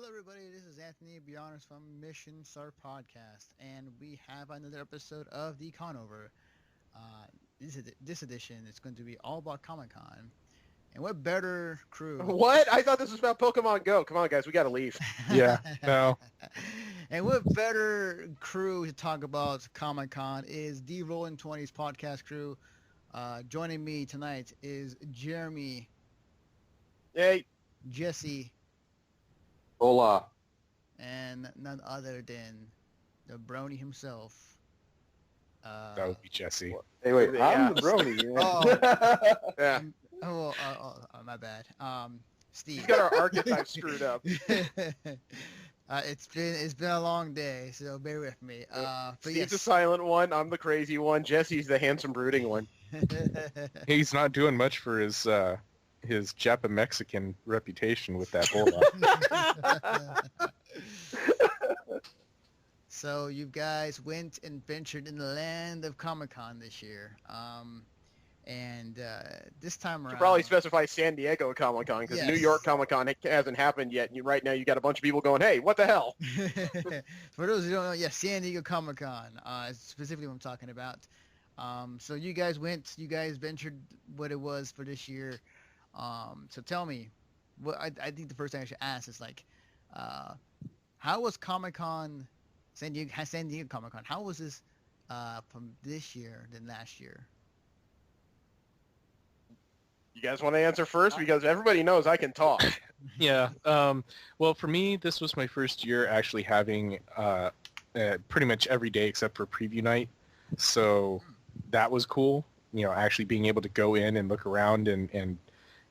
Hello, everybody. This is Anthony Beyonders from Mission Star Podcast, and we have another episode of the Conover. This edition is going to be all about Comic Con, and what better crew? What? I thought this was about Pokemon Go. Come on, guys, we gotta leave. Yeah, no. And what better crew to talk about Comic Con is the Rolling Twenties podcast crew. Joining me tonight is Jeremy, Hey, Jesse, Hola. and none other than the Brony himself. That would be Jesse. Hey, wait, Yeah. I'm the brony. yeah, My bad. Steve. he's got our archetype screwed up. It's been a long day, so bear with me. But Steve's the yes. silent one. I'm the crazy one. Jesse's the handsome, brooding one. He's not doing much for his Japa Mexican reputation with that Hola. So you guys went and ventured in the land of Comic Con this year, and this time You around, should probably specify San Diego Comic Con because New Yes. York Comic Con hasn't happened yet. Right now, you got a bunch of people going, "Hey, what the hell?" For those who don't know, yeah, San Diego Comic Con is specifically what I'm talking about. So you guys ventured what it was for this year. So tell me, what I think the first thing I should ask is like, how was Comic Con, San Diego Comic Con? How was this from this year than last year? You guys want to answer first because everybody knows I can talk. Yeah. Well, for me, this was my first year actually having pretty much every day except for preview night. So that was cool. You know, actually being able to go in and look around and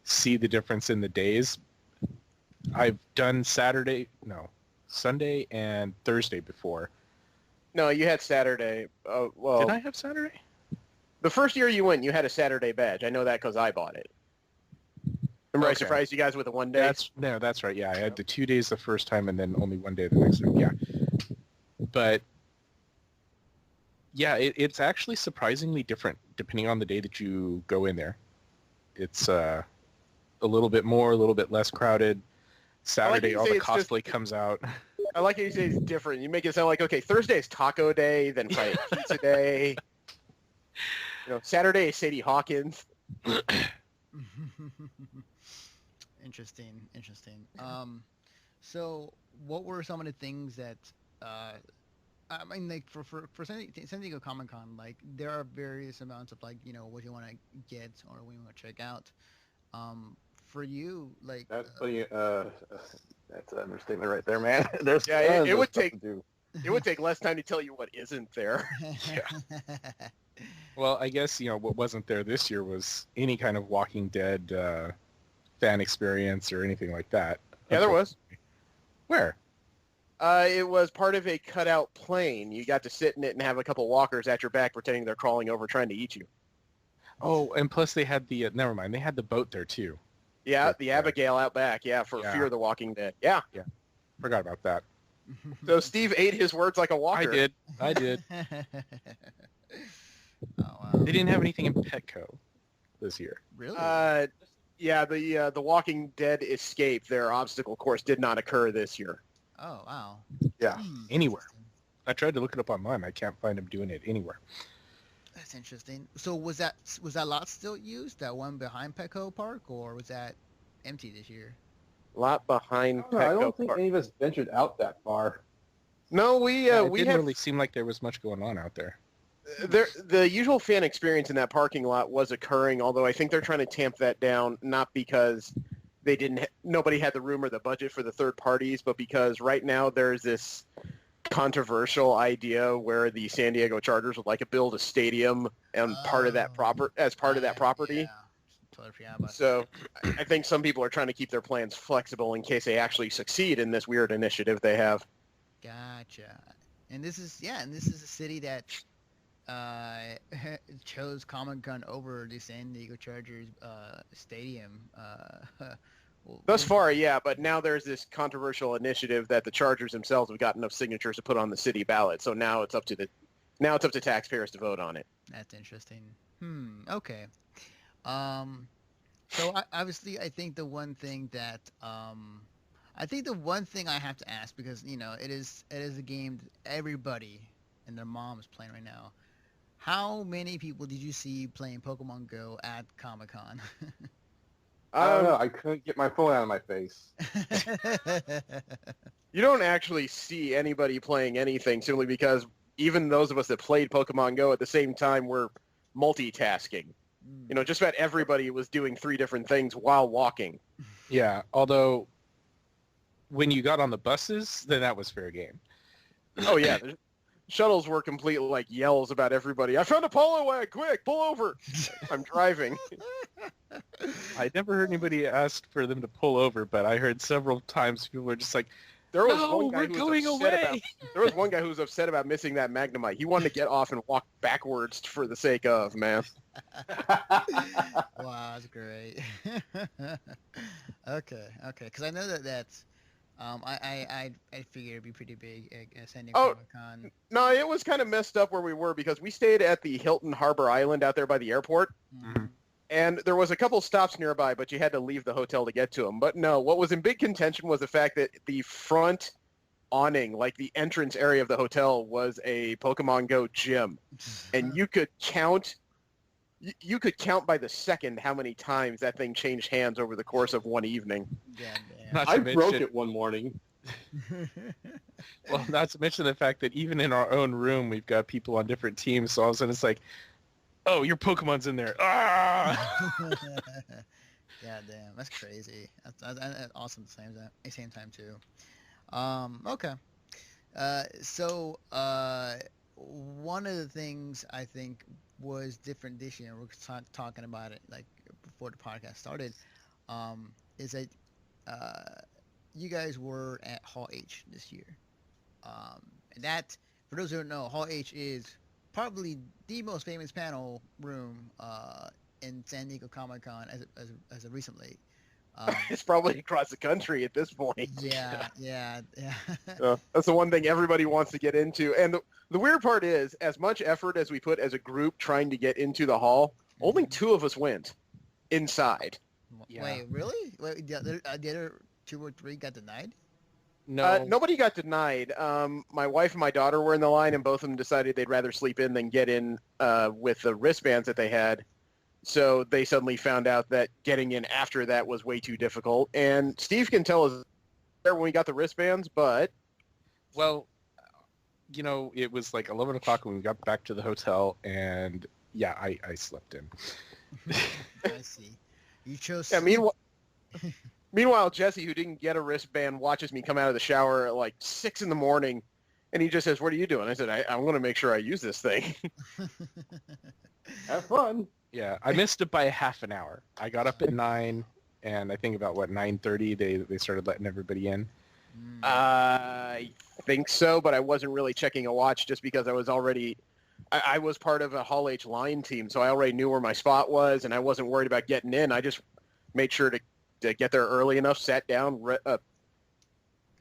see the difference in the days. I've done Sunday and Thursday before. No, you had Saturday. Well, Did I have Saturday? the first year you went, you had a Saturday badge. I know that because I bought it. Remember, I Okay. surprised you guys with a 1 day. That's right. Yeah, I had the 2 days the first time and then only 1 day the next time. Yeah, but yeah, it's actually surprisingly different depending on the day that you go in there. It's a little bit more, a little bit less crowded. Saturday, you all say the it's just- cosplay comes out. I like how you say it's different. You make it sound like, okay, Thursday is taco day, then Friday pizza day. Saturday is Sadie Hawkins. Interesting. So what were some of the things that I mean, like for San Diego Comic Con, like there are various amounts of like what you want to get or what you want to check out. For you, like That's that's an understatement right there, man. There's Yeah, it tons of would stuff take- to do. It would take less time to tell you what isn't there. Well, I guess what wasn't there this year was any kind of Walking Dead fan experience or anything like that. Yeah, there was. Where? It was part of a cutout plane. You got to sit in it and have a couple walkers at your back pretending they're crawling over trying to eat you. Oh, and plus they had the never mind. They had the boat there too. Yeah, That's the right. Abigail out back. Yeah, for Yeah. Fear of the Walking Dead. Yeah. Forgot about that. So Steve ate his words like a walker. I did. Oh wow! They didn't have anything in Petco this year. Really? Yeah, the Walking Dead escape, their obstacle course, did not occur this year. Oh wow! Yeah. Anywhere. I tried to look it up online. I can't find them doing it anywhere. That's interesting. So was that lot still used? That one behind Petco Park, or was that empty this year? Lot behind I Petco don't think Park. any of us ventured out that far. No, It we didn't have really seem like there was much going on out there. the usual fan experience in that parking lot was occurring, although I think they're trying to tamp that down, not because nobody had the room or the budget for the third parties, but because right now there's this controversial idea where the San Diego Chargers would like to build a stadium and part of that property. Yeah, totally forgot about So I think some people are trying to keep their plans flexible in case they actually succeed in this weird initiative they have. that. Gotcha. And this is a city that chose Comic Con over the San Diego Chargers stadium. Thus far, yeah, but now there's this controversial initiative that the Chargers themselves have got enough signatures to put on the city ballot. So now it's up to taxpayers to vote on it. That's interesting. Okay. So obviously, I think the one thing that I think the one thing I have to ask, because it is a game that everybody and their mom is playing right now. How many people did you see playing Pokemon Go at Comic Con? I don't know. I couldn't get my phone out of my face. You don't actually see anybody playing anything simply because even those of us that played Pokemon Go at the same time were multitasking. Just about everybody was doing 3 different things while walking. Yeah, although when you got on the buses, then that was fair game. Oh, yeah. The shuttles were complete, yells about everybody. I found a polo egg! Quick, pull over! I'm driving. I never heard anybody ask for them to pull over, but I heard several times people were just like, There was no, one guy we're who was going upset away. about. There was one guy who was upset about missing that Magnemite. He wanted to get off and walk backwards for the sake of, man. Wow, that's great. Okay, because I know that's I figured it'd be pretty big at San Diego Oh, Comic Con. No, it was kind of messed up where we were because we stayed at the Hilton Harbor Island out there by the airport. Mhm. And there was a couple stops nearby, but you had to leave the hotel to get to them. But no, what was in big contention was the fact that the front awning, like the entrance area of the hotel, was a Pokemon Go gym. And you could count by the second how many times that thing changed hands over the course of one evening. Goddamn. Not to I mention, broke it one morning. well, not to mention the fact that even in our own room, we've got people on different teams. So all of a sudden it's like, oh, your Pokemon's in there. Ah! Goddamn, that's crazy. That's awesome at the same time too. Okay. So one of the things I think was different this year, and we're talking about it like before the podcast started, is that you guys were at Hall H this year. And that, for those who don't know, Hall H is probably the most famous panel room in San Diego Comic Con as of recently. It's probably across the country at this point. Yeah. That's the one thing everybody wants to get into. And the weird part is, as much effort as we put as a group trying to get into the hall, only 2 of us went inside. Yeah. Wait, really? Wait, the other 2 or 3 got denied? No. Nobody got denied. My wife and my daughter were in the line, and both of them decided they'd rather sleep in than get in with the wristbands that they had. So they suddenly found out that getting in after that was way too difficult. And Steve can tell us when we got the wristbands, but... Well, it was like 11 o'clock when we got back to the hotel, and yeah, I slept in. I see. You chose... Yeah, meanwhile, Jesse, who didn't get a wristband, watches me come out of the shower at like 6 in the morning, and he just says, "What are you doing?" I said, I want to make sure I use this thing. Have fun. Yeah, I missed it by half an hour. I got up at 9, and I think about, 9:30, they started letting everybody in. I think so, but I wasn't really checking a watch just because I was already... I was part of a Hall H line team, so I already knew where my spot was, and I wasn't worried about getting in. I just made sure to get there early enough, sat down, I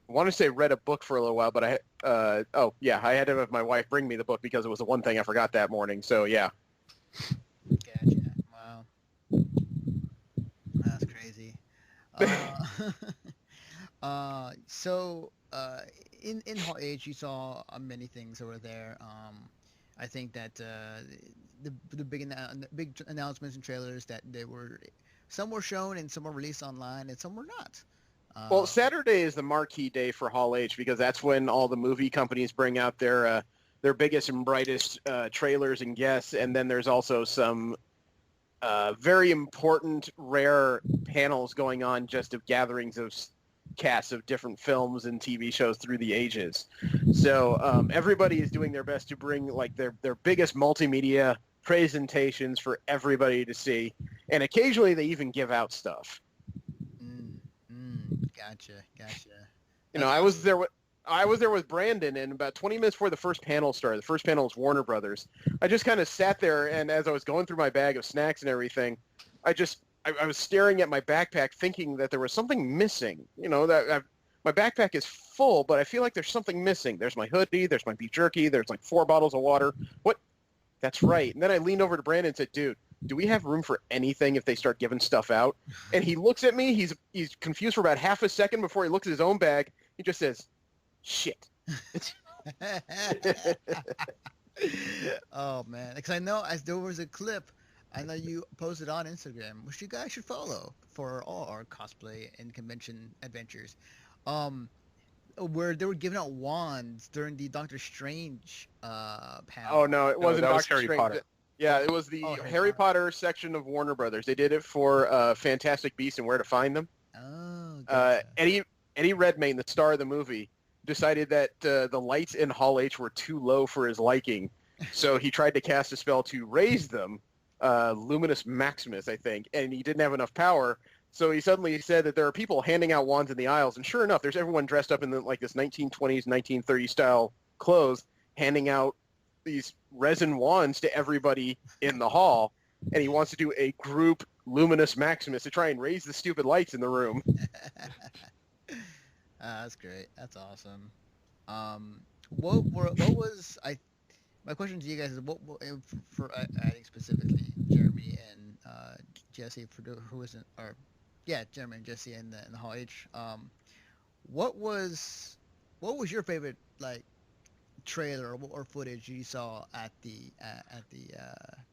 want to say read a book for a little while, but I had to have my wife bring me the book because it was the one thing I forgot that morning, so yeah. Gotcha. Wow. That's crazy. So in Hall H, you saw many things over there. I think that the big announcements and trailers that some were shown and some were released online and some were not. Well, Saturday is the marquee day for Hall H because that's when all the movie companies bring out their biggest and brightest trailers and guests, and then there's also some very important, rare panels going on, just of gatherings of casts of different films and TV shows through the ages. So everybody is doing their best to bring their biggest multimedia presentations for everybody to see, and occasionally they even give out stuff. Gotcha. I was there with Brandon, and about 20 minutes before the first panel started, the first panel was Warner Brothers. I just kind of sat there, and as I was going through my bag of snacks and everything, I was staring at my backpack thinking that there was something missing. My backpack is full, but I feel like there's something missing. There's my hoodie, there's my beef jerky, there's 4 bottles of water. What? That's right. And then I leaned over to Brandon and said, "Dude, do we have room for anything if they start giving stuff out? And he looks at me. He's confused for about half a second before he looks at his own bag. He just says, shit. Oh man, because I know as there was a clip, I know you posted on Instagram, which you guys should follow for all our cosplay and convention adventures, where they were giving out wands during the Doctor Strange panel. Oh no, it wasn't that was Doctor Harry Strange. Potter. Yeah, it was the Harry Potter section of Warner Brothers. They did it for Fantastic Beasts and Where to Find Them. Oh, gotcha. Eddie Redmayne, the star of the movie, decided that the lights in Hall H were too low for his liking, so he tried to cast a spell to raise them, Luminous Maximus, I think, and he didn't have enough power. So he suddenly said that there are people handing out wands in the aisles, and sure enough, there's everyone dressed up in like this 1920s, 1930s style clothes, handing out these resin wands to everybody in the hall, and he wants to do a group Luminous Maximus to try and raise the stupid lights in the room. That's great. That's awesome. What was I? My question to you guys is for adding specifically Jeremy and Jesse who isn't Jeremy and Jesse in the Hall H. What was your favorite like trailer or footage you saw at the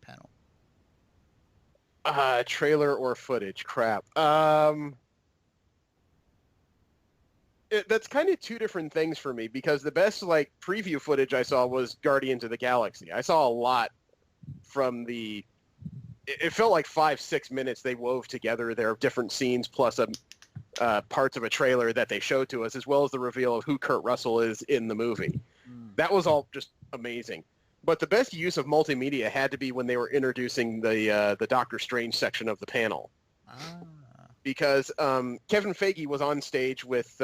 panel? Trailer or footage? Crap. That's kind of two different things for me, because the best like preview footage I saw was Guardians of the Galaxy. I saw a lot from it felt like 5-6 minutes they wove together their different scenes plus parts of a trailer that they showed to us, as well as the reveal of who Kurt Russell is in the movie. That was all just amazing. But the best use of multimedia had to be when they were introducing the Doctor Strange section of the panel. Because Kevin Feige was on stage with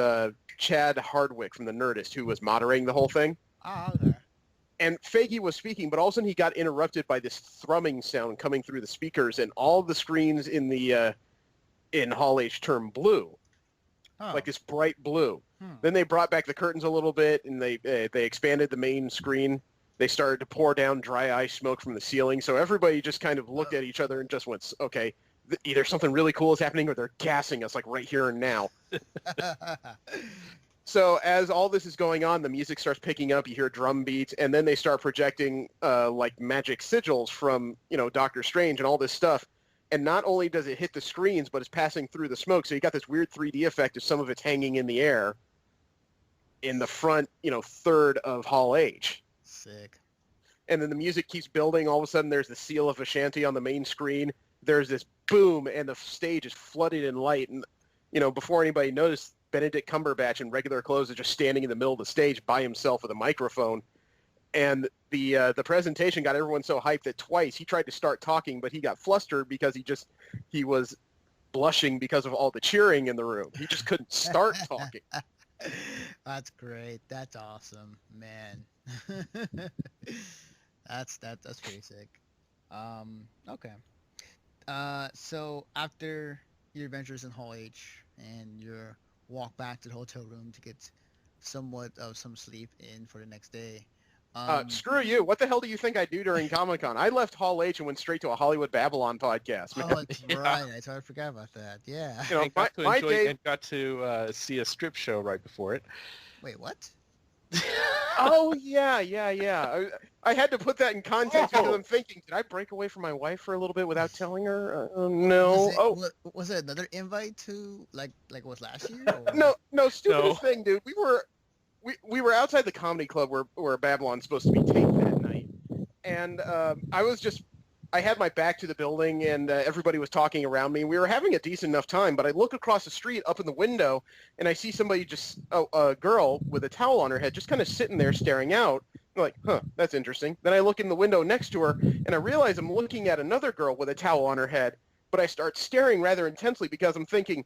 Chad Hardwick from The Nerdist, who was moderating the whole thing. Oh, okay. And Feige was speaking, but all of a sudden he got interrupted by this thrumming sound coming through the speakers, and all the screens in Hall H turned blue, like this bright blue. Then they brought back the curtains a little bit, and they expanded the main screen. They started to pour down dry ice smoke from the ceiling, so everybody just kind of looked at each other and just went, okay, either something really cool is happening or they're gassing us like right here and now. So as all this is going on, the music starts picking up, you hear drum beats, and then they start projecting like magic sigils from, Doctor Strange and all this stuff. And not only does it hit the screens, but it's passing through the smoke. So you got this weird 3D effect of some of it's hanging in the air in the front, third of Hall H. Sick. And then the music keeps building. All of a sudden, there's the Seal of Ashanti on the main screen. There's this boom, and the stage is flooded in light. And, before anybody noticed, Benedict Cumberbatch in regular clothes is just standing in the middle of the stage by himself with a microphone. And the presentation got everyone so hyped that twice he tried to start talking, but he got flustered because he was blushing because of all the cheering in the room. He just couldn't start talking. That's great. That's awesome, man. That's pretty sick. Okay. So after your adventures in Hall H and your walk back to the hotel room to get somewhat of some sleep in for the next day. Screw you. What the hell do you think I do during Comic-Con? I left Hall H and went straight to a Hollywood Babylon podcast. Man. Oh, that's right. I totally forgot about that. Yeah. And got to see a strip show right before it. Wait, what? Oh, yeah. I had to put that in context because I'm thinking, did I break away from my wife for a little bit without telling her? No. Was it another invite to, like was last year? Or? No, stupidest thing, dude. We were outside the comedy club where Babylon's supposed to be taped that night. And I had my back to the building, and everybody was talking around me. We were having a decent enough time, but I look across the street up in the window, and I see somebody a girl with a towel on her head just kind of sitting there staring out. I'm like, that's interesting. Then I look in the window next to her, and I realize I'm looking at another girl with a towel on her head, but I start staring rather intensely because I'm thinking,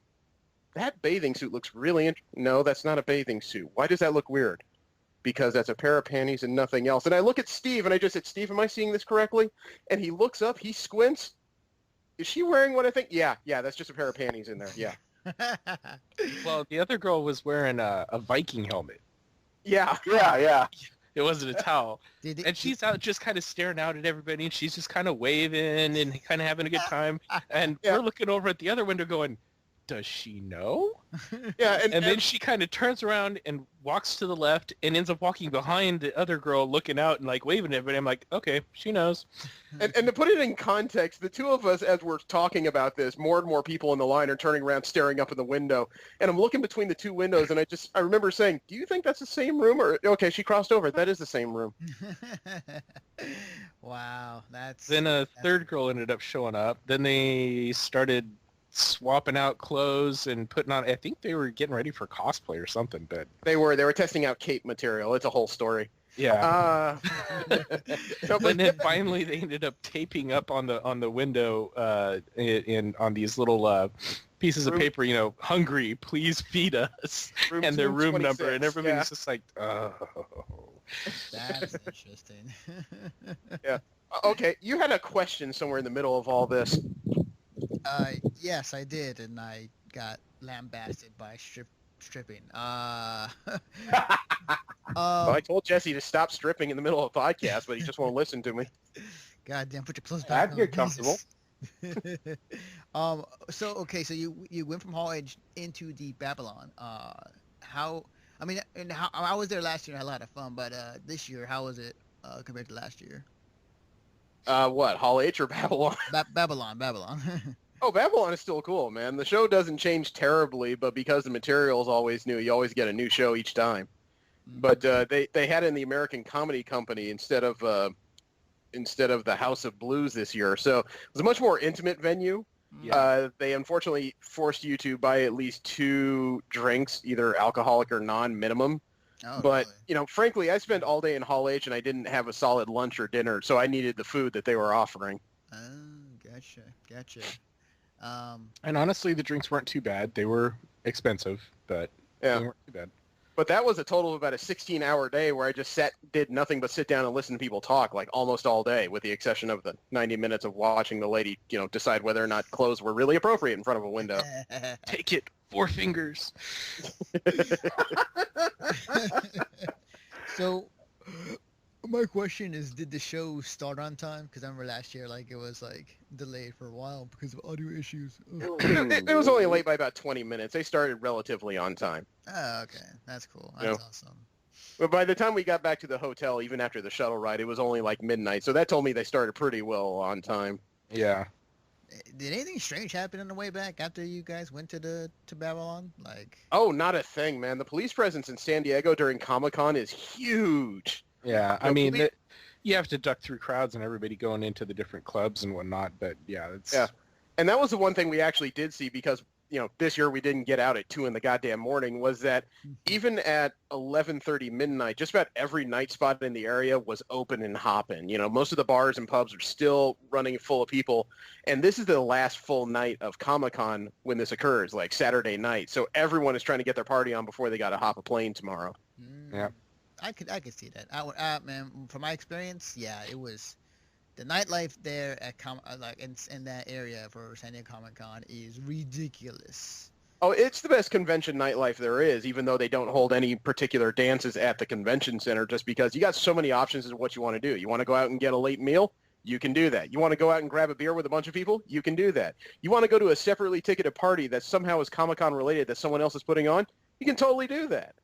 that bathing suit looks really No, that's not a bathing suit. Why does that look weird? Because that's a pair of panties and nothing else. And I look at Steve, and I just said, Steve, am I seeing this correctly? And he looks up, he squints. Is she wearing what I think? Yeah, that's just a pair of panties in there, yeah. Well, the other girl was wearing a Viking helmet. Yeah. It wasn't a towel. Did And she's out just kind of staring out at everybody, and she's just kind of waving and kind of having a good time. And Yeah. we're looking over at the other window going, does she know? Yeah, And then she kind of turns around and walks to the left and ends up walking behind the other girl looking out and like waving at everybody. I'm like, okay, she knows. and to put it in context, the two of us, as we're talking about this, more and more people in the line are turning around, staring up in the window. And I'm looking between the two windows, and I remember saying, do you think that's the same room? Or, okay, she crossed over. That is the same room. Wow, Then a third girl ended up showing up. Then they started swapping out clothes and putting on, I think they were getting ready for cosplay or something, but They were testing out cape material. It's a whole story. yeah. No, And then finally they ended up taping up on the window on these little pieces of paper, hungry, please feed us, and their room number, and everybody's just like, oh. that's interesting. Yeah. Okay, you had a question somewhere in the middle of all this. Yes, I did, and I got lambasted by stripping. Well, I told Jesse to stop stripping in the middle of a podcast, but he just won't listen to me. Goddamn, put your clothes back I'd on. get comfortable. So you went from Hall Edge into the Babylon. How I was there last year, I had a lot of fun, but this year, how was it compared to last year? What, Hall H or Babylon? Babylon. Oh, Babylon is still cool, man. The show doesn't change terribly, but because the material is always new, you always get a new show each time. But they had it in the American Comedy Company instead of the House of Blues this year. So it was a much more intimate venue. Yeah. They unfortunately forced you to buy at least 2 drinks, either alcoholic or non-minimum. Oh, But, really? frankly, I spent all day in Hall H and I didn't have a solid lunch or dinner, so I needed the food that they were offering. Oh, gotcha. And honestly, the drinks weren't too bad. They were expensive, but Yeah. they weren't too bad. But that was a total of about a 16-hour day where I just did nothing but sit down and listen to people talk, like almost all day, with the exception of the 90 minutes of watching the lady, decide whether or not clothes were really appropriate in front of a window. Take it, 4 fingers. So, my question is, did the show start on time? Because I remember last year, it was delayed for a while because of audio issues. Ugh. It was only late by about 20 minutes. They started relatively on time. Oh, okay, that's cool. That's awesome. But by the time we got back to the hotel, even after the shuttle ride, it was only like midnight. So that told me they started pretty well on time. Yeah. Did anything strange happen on the way back after you guys went to Babylon? Oh, not a thing, man. The police presence in San Diego during Comic-Con is huge. Yeah, I mean, you have to duck through crowds and everybody going into the different clubs and whatnot, but yeah, it's... Yeah, and that was the one thing we actually did see because, this year we didn't get out at 2 in the goddamn morning, was that even at 11:30 midnight, just about every night spot in the area was open and hopping. Most of the bars and pubs are still running full of people, and this is the last full night of Comic-Con when this occurs, like Saturday night. So everyone is trying to get their party on before they got to hop a plane tomorrow. Yeah. I could see that. Man, from my experience, yeah, it was the nightlife there at in that area for San Diego Comic-Con is ridiculous. Oh, it's the best convention nightlife there is, even though they don't hold any particular dances at the convention center, just because you got so many options as to what you want to do. You want to go out and get a late meal? You can do that. You want to go out and grab a beer with a bunch of people? You can do that. You want to go to a separately ticketed party that somehow is Comic-Con related that someone else is putting on? You can totally do that.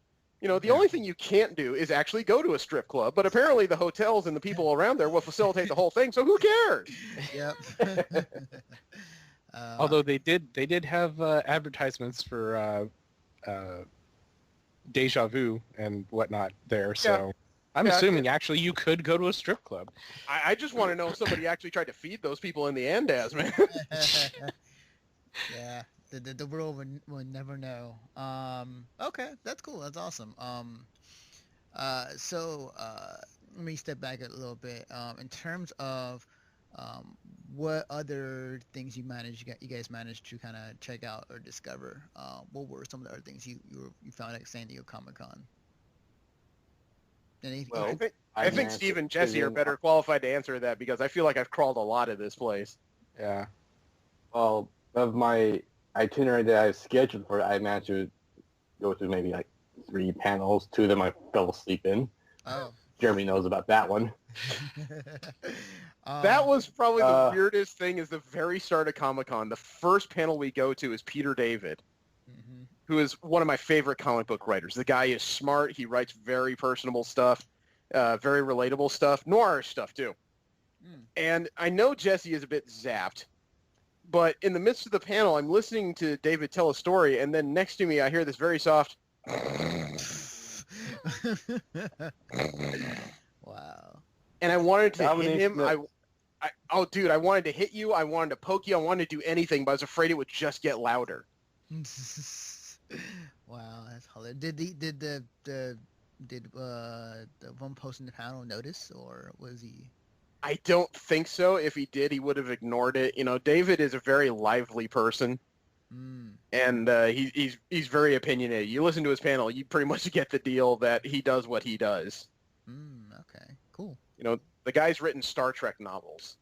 The only thing you can't do is actually go to a strip club, but apparently the hotels and the people around there will facilitate the whole thing, so who cares? Yep. Although they did have advertisements for Deja Vu and whatnot there, so I'm assuming actually you could go to a strip club. I just want to know if somebody actually tried to feed those people in the Andes, man. Yeah. The world will never know. Okay, that's cool. That's awesome. So let me step back a little bit. In terms of what other things you guys managed to kind of check out or discover? What were some of the other things you found at San Diego Comic-Con? Well, I think Steve and Jesse are better qualified to answer that because I feel like I've crawled a lot of this place. Yeah. Well, of my itinerary that I've scheduled for it, I managed to go through maybe 3 panels. 2 of them I fell asleep in. Oh, Jeremy knows about that one. That was probably the Uh, weirdest thing is the very start of Comic-Con. The first panel we go to is Peter David, Mhm. who is one of my favorite comic book writers. The guy is smart. He writes very personable stuff, very relatable stuff, noir stuff too. Mm. And I know Jesse is a bit zapped, but in the midst of the panel, I'm listening to David tell a story, and then next to me, I hear this very soft. Wow. And I wanted to hit Domination him. of- Oh, dude, I wanted to hit you. I wanted to poke you. I wanted to do anything, but I was afraid it would just get louder. Wow, that's hilarious. Did the one posting the panel notice, or was he? I don't think so. If he did, he would have ignored it. You know, David is a very lively person, Mm, and he's very opinionated. You listen to his panel, you pretty much get the deal that he does what he does. okay, cool. You know, the guy's written Star Trek novels.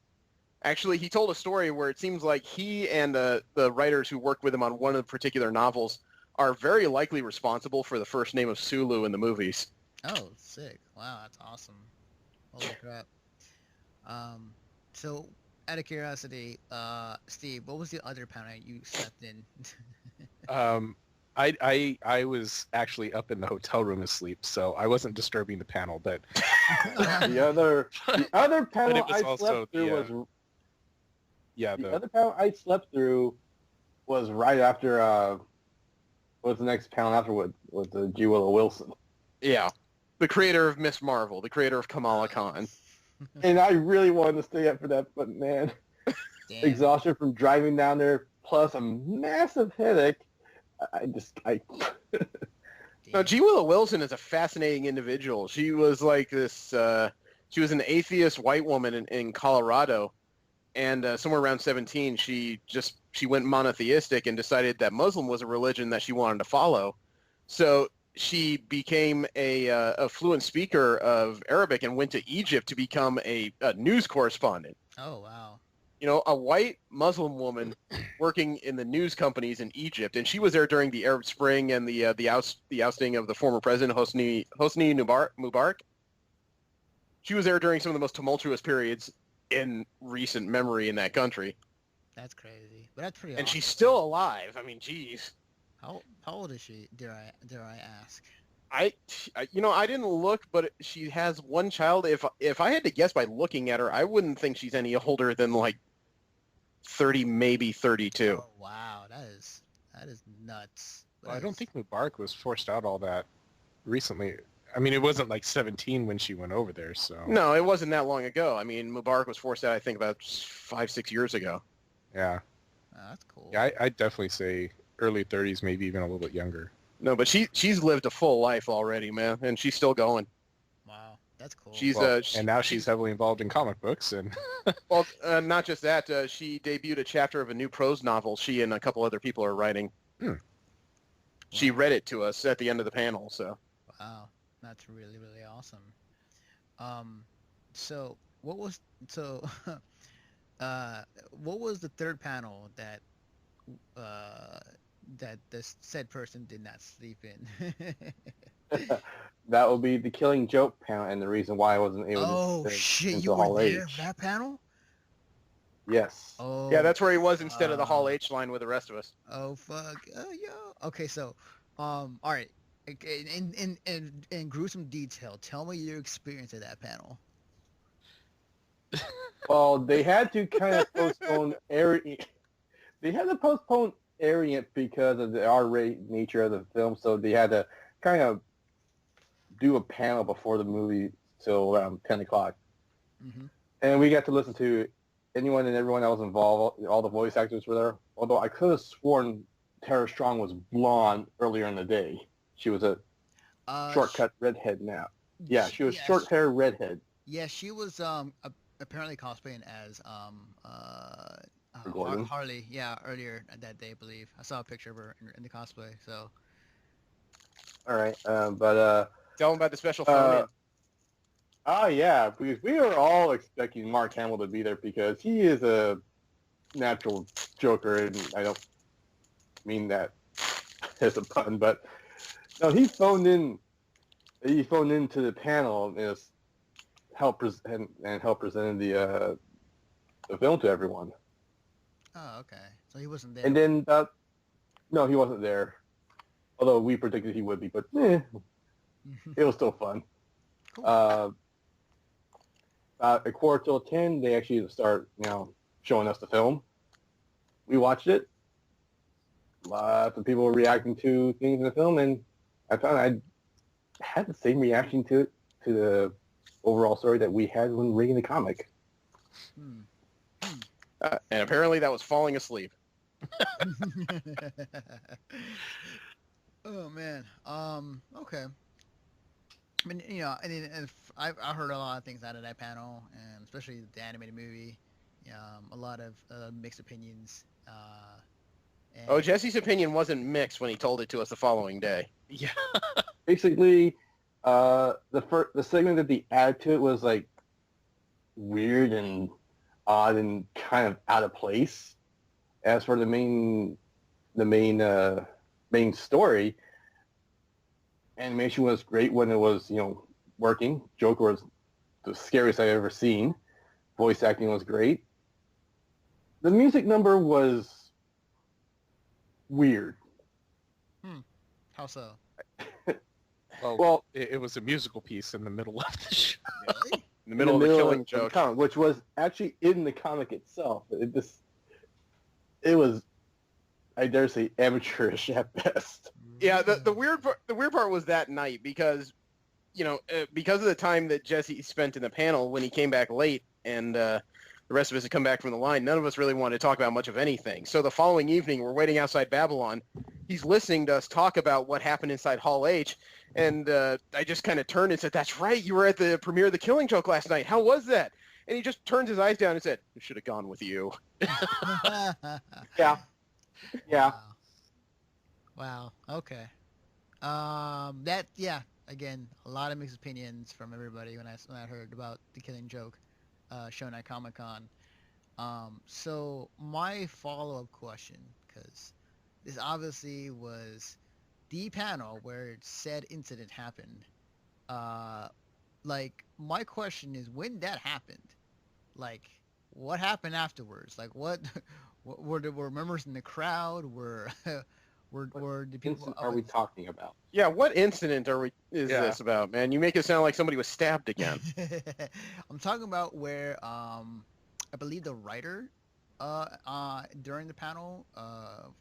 Actually, he told a story where it seems like he and the writers who worked with him on one of the particular novels are very likely responsible for the first name of Sulu in the movies. Oh, sick. Wow, that's awesome. Holy crap. So out of curiosity, Steve, what was the other panel you slept in? I was actually up in the hotel room asleep, so I wasn't disturbing the panel. But the other panel it was I also slept through the, was yeah, the other panel I slept through was right after what was the next panel after with the G. Willow Wilson. Yeah. The creator of Miss Marvel, the creator of Kamala Khan. And I really wanted to stay up for that, but man, Damn. exhaustion from driving down there plus a massive headache. I Now, G. Willow Wilson is a fascinating individual. She was like this, she was an atheist white woman in Colorado, and somewhere around 17, she went monotheistic and decided that Muslim was a religion that she wanted to follow. So she became a fluent speaker of Arabic and went to Egypt to become a news correspondent. Oh, wow. You know, a white Muslim woman working in the news companies in Egypt, and she was there during the Arab Spring and the ousting of the former president Hosni Mubarak. She was there during some of the most tumultuous periods in recent memory in that country, That's crazy. But that's pretty and awesome. she's still alive. I mean, geez. How old is she? Dare I ask? I didn't look, but she has one child. If I had to guess by looking at her, I wouldn't think she's any older than like 30, maybe 32. Oh, wow, that is nuts. well, I don't think Mubarak was forced out all that recently. I mean, it wasn't like 17 when she went over there, so No, it wasn't that long ago. I mean, Mubarak was forced out, I think, about 5-6 years ago. yeah. Oh, that's cool. Yeah, I'd definitely say early 30s, maybe even a little bit younger. No, but she's lived a full life already, man, and she's still going. Wow, that's cool. She's Well, and now she's heavily involved in comic books, and well, not just that. She debuted a chapter of a new prose novel she and a couple other people are writing. She read it to us at the end of the panel. So Wow, that's really really awesome. So what was what was the third panel that this said person did not sleep in? that will be the Killing Joke panel, and the reason why I wasn't able Oh to shit, into you Hall were there H. for that panel? Yes. Oh yeah, that's where he was instead of the Hall fuck. H line with the rest of us. Oh fuck. Oh yo. Okay, so all right. Okay, in gruesome detail, tell me your experience at that panel. Well, they had to kind of postpone airing. They had to postpone airing it because of the R-rated nature of the film, so they had to kind of do a panel before the movie till around 10 o'clock. Mm-hmm. And we got to listen to anyone and everyone that was involved. All the voice actors were there. Although I could have sworn Tara Strong was blonde earlier in the day. She was a shortcut redhead now. Yeah, she was short hair redhead. Yeah, she was apparently cosplaying as Gordon? Harley. Yeah, earlier that day, I believe. I saw a picture of her in the cosplay. So. All right, but Tell him about the special phone in. oh yeah, because we were all expecting Mark Hamill to be there because he is a natural joker, and I don't mean that as a pun, but no, he phoned in to the panel, and help presented the film to everyone. Oh, okay. So he wasn't there. And then no, he wasn't there. Although we predicted he would be, but it was still fun. Cool. About a quarter till 10, they actually start, showing us the film. We watched it. Lots of people were reacting to things in the film, and I found I had the same reaction to the overall story that we had when reading the comic. And apparently that was falling asleep. Oh man. Okay. I mean, and I heard a lot of things out of that panel, and especially the animated movie. A lot of mixed opinions. Jesse's opinion wasn't mixed when he told it to us the following day. Yeah. Basically, the segment that they added to it was like weird and odd and kind of out of place. As for the main story, animation was great when it was working. Joker was the scariest I've ever seen. Voice acting was great. The music number was weird. How so? Well, it was a musical piece in the middle of the show. Really? In the middle of the Killing Joke. Comic, which was actually in the comic itself. It was, I dare say, amateurish at best. Yeah, the weird part was that night because, because of the time that Jesse spent in the panel when he came back late and the rest of us had come back from the line, none of us really wanted to talk about much of anything. So the following evening, we're waiting outside Babylon. He's listening to us talk about what happened inside Hall H, and I just kind of turned and said, "That's right, you were at the premiere of The Killing Joke last night. How was that?" And he just turned his eyes down and said, "I should have gone with you." Yeah. Yeah. Wow. Okay. Again, a lot of mixed opinions from everybody when I heard about The Killing Joke shown at Comic-Con. So my follow-up question, because this obviously was the panel where said incident happened. My question is, when that happened, what happened afterwards? What were members in the crowd? Were the people? Are we talking about? Yeah, what incident is this about, man? You make it sound like somebody was stabbed again. I'm talking about where I believe the writer during the panel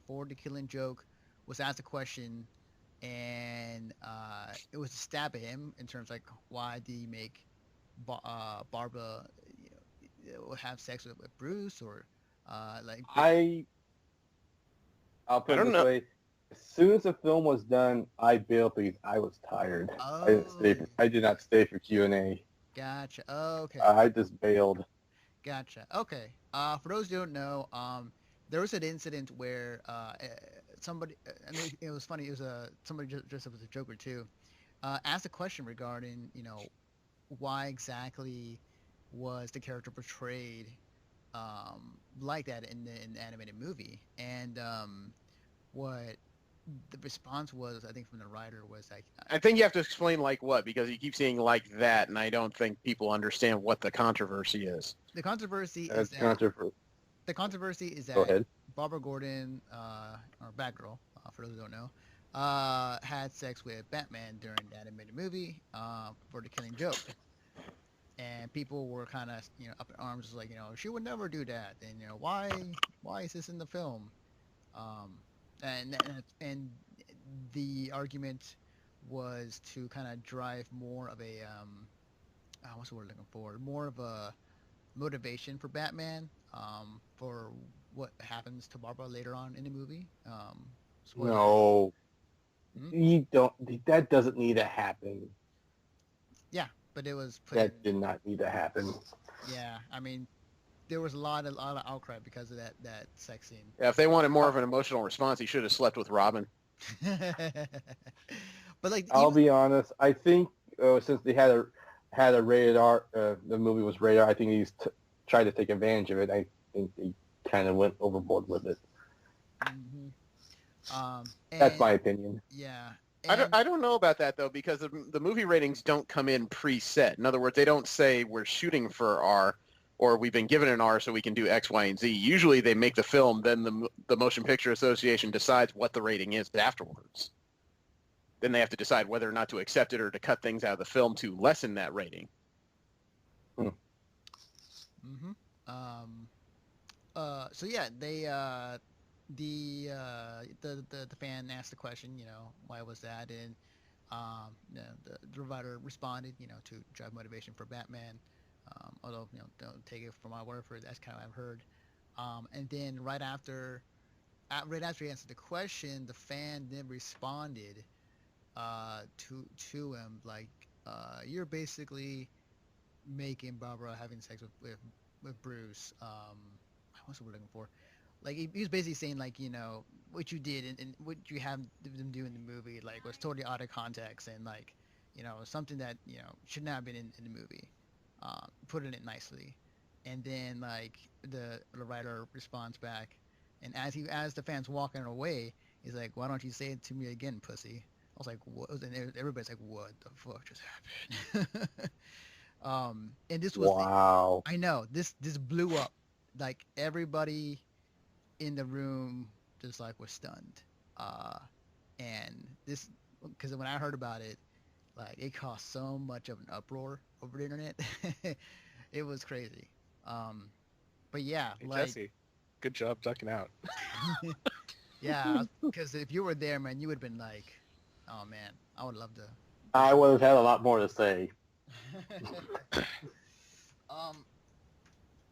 for The Killing Joke was asked a question, and it was a stab at him in terms of why did he make Barbara have sex with Bruce, or I'll put it this way. As soon as the film was done, I bailed because I was tired. Oh. I did not stay for Q&A. Gotcha. Okay. I just bailed. Gotcha. Okay. For those who don't know, there was an incident where somebody, it was funny. It was somebody dressed up as a Joker too, asked a question regarding why exactly was the character portrayed like that in the animated movie, and what the response was, I think, from the writer was like, I think you have to explain what, because you keep saying like that, and I don't think people understand what the controversy is. The controversy is that Barbara Gordon, or Batgirl, for those who don't know, had sex with Batman during the animated movie for The Killing Joke. And people were kind of, up in arms, like, she would never do that, and why is this in the film? And the argument was to kind of drive more of a what's the word looking for? More of a motivation for Batman for what happens to Barbara later on in the movie. No, you don't. That doesn't need to happen. Yeah, but it was that did not need to happen. Yeah, I mean, there was a lot of outcry because of that sex scene. Yeah, if they wanted more of an emotional response, he should have slept with Robin. But I'll be honest. I think since they had a rated R, the movie was rated R. I think he's tried to take advantage of it. I think they kind of went overboard with it. Mm-hmm. That's my opinion. Yeah, I don't know about that, though, because the movie ratings don't come in preset. In other words, they don't say we're shooting for R or we've been given an R so we can do X, Y, and Z. Usually they make the film, then the Motion Picture Association decides what the rating is afterwards. Then they have to decide whether or not to accept it or to cut things out of the film to lessen that rating. Mm-hmm. So yeah, they the fan asked the question, why was that, and the writer responded, to drive motivation for Batman. Although don't take it for my word for it, that's kind of what I've heard. And then right after he answered the question, the fan then responded to him like, you're basically making Barbara having sex with Bruce. What's the word I'm looking for? Like he was basically saying like, what you did and what you have them do in the movie like was totally out of context and like, something that should not have been in the movie. Putting it nicely, and then like the writer responds back, and as the fans walking away, he's like, "Why don't you say it to me again, pussy?" I was like, "What?" And everybody's like, "What the fuck just happened?" And this was Wow. I know this blew up. Like everybody in the room just like was stunned. And this because when I heard about it, like it caused so much of an uproar over the internet. It was crazy. But yeah, Hey, like Jesse, good job ducking out. yeah, because if you were there, man, you would have been like, oh man, I would love to. I would have had a lot more to say.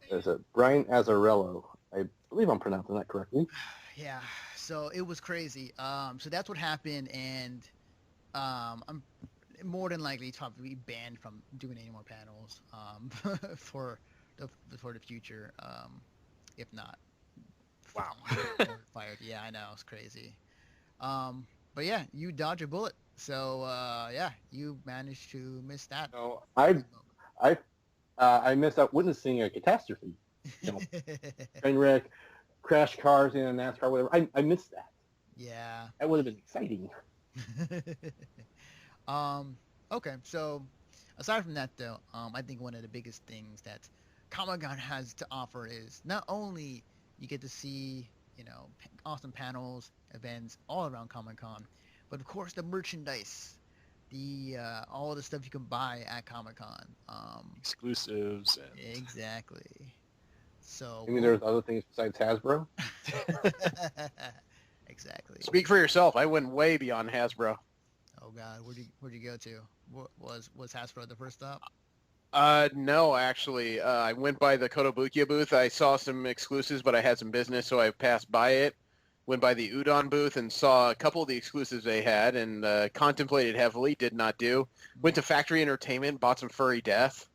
There's a Brian Azzarello. I believe I'm pronouncing that correctly. Yeah, so it was crazy. So that's what happened, and I'm more than likely probably banned from doing any more panels for the future. If not, Wow. fired. Yeah, I know, it's crazy. But yeah, you dodged a bullet. So yeah, you managed to miss that. So I missed out witnessing a catastrophe. Train wreck, crash cars in a NASCAR, whatever. I missed that. Yeah. That would have been exciting. Okay, so aside from that though, I think one of the biggest things that Comic-Con has to offer is not only you get to see, awesome panels, events all around Comic-Con, but of course the merchandise, the all the stuff you can buy at Comic-Con. Exclusives. And... Exactly. So You mean there's other things besides Hasbro? Exactly. Speak for yourself. I went way beyond Hasbro. Oh God, where'd you go to? Was Hasbro the first stop? No, actually, I went by the Kotobukiya booth. I saw some exclusives, but I had some business, so I passed by it. Went by the Udon booth and saw a couple of the exclusives they had, and contemplated heavily. Did not do. Went to Factory Entertainment, bought some Furry Death.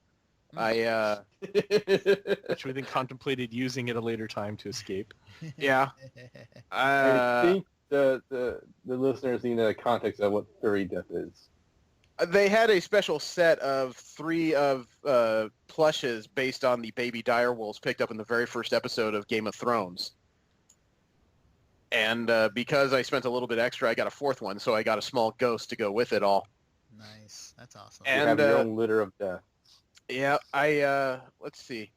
Which we then contemplated using at a later time to escape. Yeah. I think the listeners need the context of what Furry Death is. They had a special set of 3 of plushes based on the baby direwolves picked up in the very first episode of Game of Thrones. And because I spent a little bit extra, I got a 4th one, so I got a small ghost to go with it all. Nice. That's awesome. And you have your own litter of death. Yeah, let's see.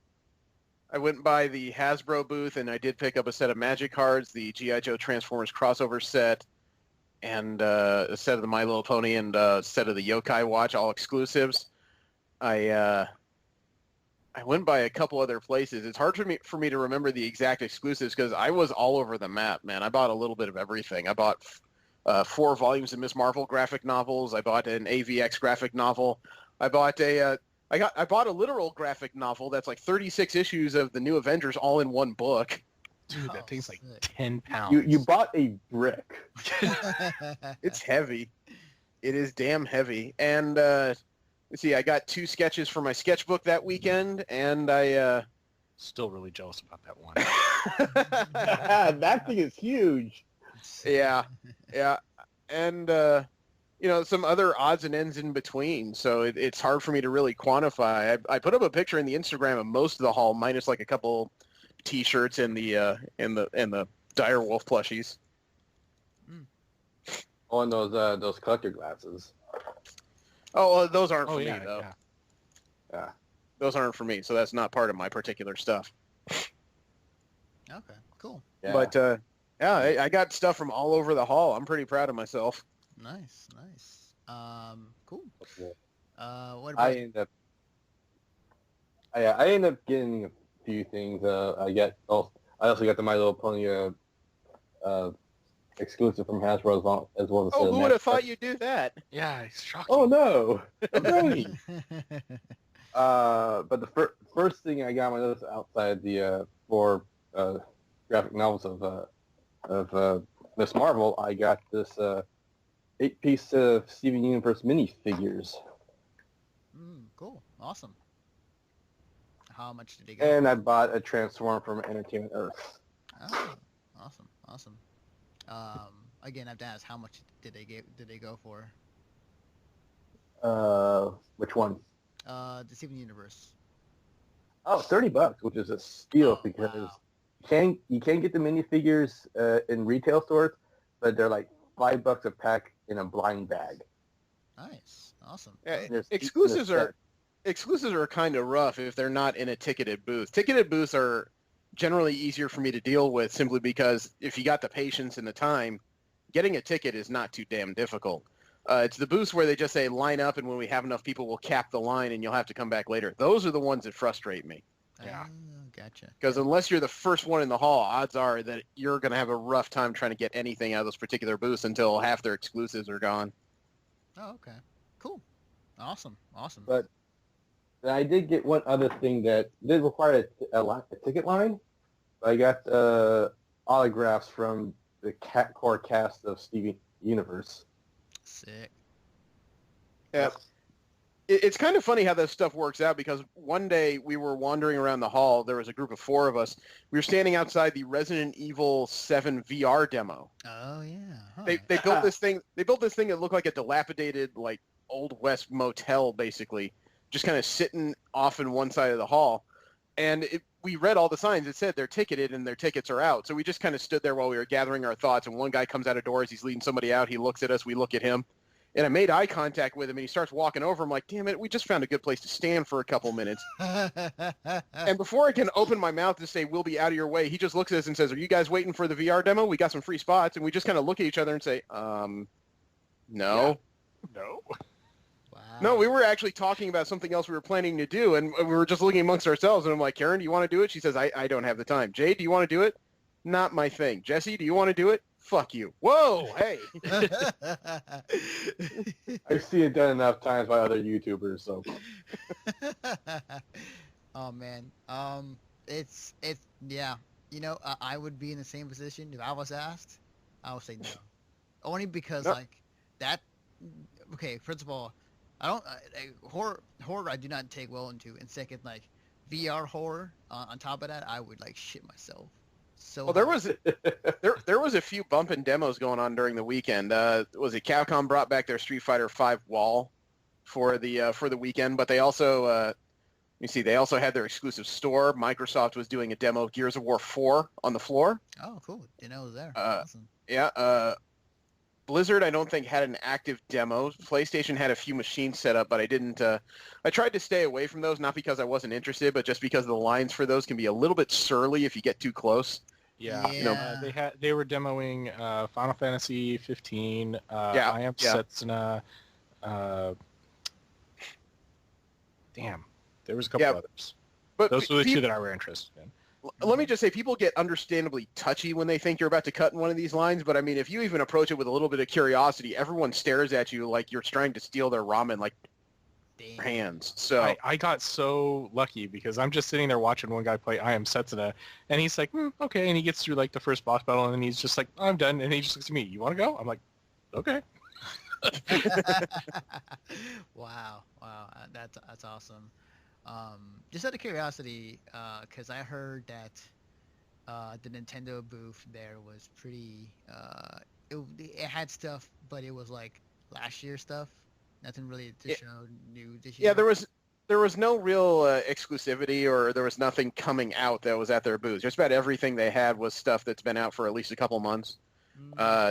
I went by the Hasbro booth, and I did pick up a set of Magic cards, the G.I. Joe Transformers crossover set, and a set of the My Little Pony, and a set of the Yokai Watch, all exclusives. I went by a couple other places. It's hard for me to remember the exact exclusives because I was all over the map, man. I bought a little bit of everything. I bought 4 volumes of Ms. Marvel graphic novels. I bought an AVX graphic novel. I bought I bought a literal graphic novel that's like 36 issues of the New Avengers all in one book. Dude, that thing's like sick. 10 pounds. You bought a brick. It's heavy. It is damn heavy. And let's see, I got 2 sketches for my sketchbook that weekend, and I still really jealous about that one. That thing is huge. Yeah. And some other odds and ends in between. So it's hard for me to really quantify. I put up a picture in the Instagram of most of the haul, minus like a couple T-shirts and the direwolf plushies. Oh, and those collector glasses. Oh, well, those aren't Oh for me, yeah, though. yeah. Yeah. Those aren't for me, so that's not part of my particular stuff. Okay, cool. Yeah. But, yeah, I got stuff from all over the hall. I'm pretty proud of myself. Nice, nice. Cool. What I about? end up. I end up getting a few things. I also got the My Little Pony exclusive from Hasbro as well as Oh, who would Magic have thought Cards. you'd do that? Yeah, it's shocking. Oh no, a brony. But the first thing I got on my list outside the four graphic novels of Miss Marvel, I got this 8-piece Steven Universe minifigures, Cool. Awesome. How much did they go? and I bought a Transform from Entertainment Earth. Oh, awesome, awesome. Again, I have to ask, how much did they go for? Which one? The Steven Universe. Oh, $30, which is a steal because Wow. you can get the minifigures in retail stores, but they're like $5 a pack in a blind bag. Nice, awesome. Yeah, There's exclusives there's are kind of rough if they're not in a ticketed booth. Ticketed booths are generally easier for me to deal with simply because if you got the patience and the time, getting a ticket is not too damn difficult. It's the booths where they just say line up, and when we have enough people, we'll cap the line, and you'll have to come back later. Those are the ones that frustrate me. Yeah. Gotcha. Because unless you're the first one in the hall, odds are that you're going to have a rough time trying to get anything out of those particular booths until half their exclusives are gone. Oh, okay. Cool. Awesome. Awesome. But I did get one other thing that did require a ticket line. I got autographs from the core cast of Steven Universe. Sick. Yeah. It's kind of funny how this stuff works out because one day we were wandering around the hall. There was a group of 4 of us. We were standing outside the Resident Evil 7 VR demo. Oh yeah. Huh. They built this thing. They built this thing that looked like a dilapidated, like Old West motel, basically, just kind of sitting off in one side of the hall. And we read all the signs. It said they're ticketed and their tickets are out. So we just kind of stood there while we were gathering our thoughts. And one guy comes out of doors. He's leading somebody out. He looks at us. We look at him. And I made eye contact with him, and he starts walking over. I'm like, damn it, we just found a good place to stand for a couple minutes. And before I can open my mouth to say, we'll be out of your way, he just looks at us and says, are you guys waiting for the VR demo? We got some free spots. And we just kind of look at each other and say, no. No. Wow. No, we were actually talking about something else we were planning to do, and we were just looking amongst ourselves, and I'm like, Karen, do you want to do it? She says, I don't have the time. Jay, do you want to do it? Not my thing. Jesse, do you want to do it? Fuck you. Whoa, hey. I've seen it done enough times by other YouTubers, so. Oh man. It's yeah. You know, I would be in the same position if I was asked. I would say no. Only because No. like that. Okay, first of all, I don't horror I do not take well into, and second, like VR horror on top of that, I would like shit myself. So Well, there hard. was there was a few bumping demos going on during the weekend. Was it Capcom brought back their Street Fighter V wall for the weekend, but they also they also had their exclusive store. Microsoft was doing a demo of Gears of War 4 on the floor. Oh, cool. Didn't know it was there. Awesome. Yeah. Blizzard, I don't think, had an active demo. PlayStation had a few machines set up, but I didn't. I tried to stay away from those, not because I wasn't interested, but just because the lines for those can be a little bit surly if you get too close. Yeah. Yeah. They were demoing Final Fantasy 15. Yeah, I Am yeah. Setsuna. Damn, there was a couple Yeah, others. But Those were the pe- two that I were interested in. let me just say, people get understandably touchy when they think you're about to cut in one of these lines, but I mean, if you even approach it with a little bit of curiosity, everyone stares at you like you're trying to steal their ramen, like Damn. your hands. So I got so lucky because I'm just sitting there watching one guy play I Am Setsuna, and he's like, okay, and he gets through like the first boss battle, and then he's just like, I'm done, and he just looks at me, you want to go? I'm like, okay. Wow. That's awesome. Just out of curiosity, because I heard that the Nintendo booth there was pretty. It had stuff, but it was like last year stuff. Nothing really to show new this year. yeah, there was no real exclusivity, or there was nothing coming out that was at their booth. Just about everything they had was stuff that's been out for at least a couple months.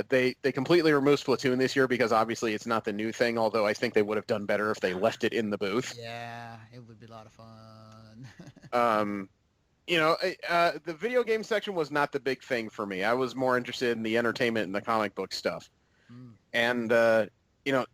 They completely removed Splatoon this year because obviously it's not the new thing, although I think they would have done better if they left it in the booth. Yeah, it would be a lot of fun. The video game section was not the big thing for me. I was more interested in the entertainment and the comic book stuff. And,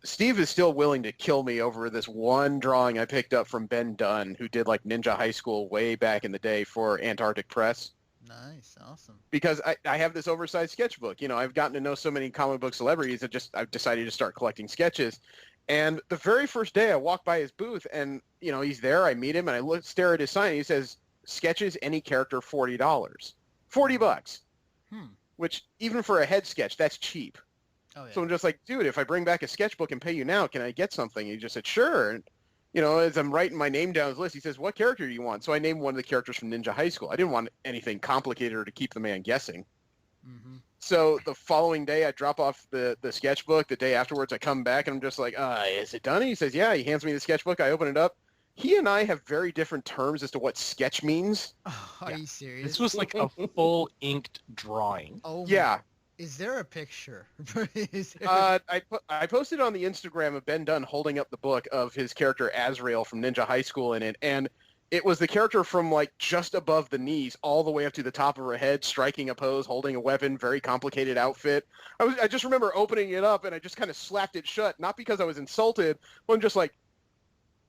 Steve is still willing to kill me over this one drawing I picked up from Ben Dunn, who did like Ninja High School way back in the day for Antarctic Press. Nice, awesome. Because I have this oversized sketchbook. I've gotten to know so many comic book celebrities that I've decided to start collecting sketches. And the very first day I walk by his booth and, he's there, I meet him and I stare at his sign and he says, sketches, any character, $40. $40. Which even for a head sketch, that's cheap. Oh, yeah. So I'm just like, dude, if I bring back a sketchbook and pay you now, can I get something? And he just said, sure. And, as I'm writing my name down his list, he says, what character do you want? So I named one of the characters from Ninja High School. I didn't want anything complicated or to keep the man guessing. So the following day, I drop off the sketchbook. The day afterwards, I come back and I'm just like, is it done? And he says, yeah. He hands me the sketchbook. I open it up. He and I have very different terms as to what sketch means. Oh, are you serious? This was like a full inked drawing. Oh, yeah. Is there a picture? I posted on the Instagram of Ben Dunn holding up the book of his character Azrael from Ninja High School in it, and it was the character from like just above the knees all the way up to the top of her head, striking a pose, holding a weapon, very complicated outfit. I just remember opening it up and I just kind of slapped it shut, not because I was insulted, but I'm just like,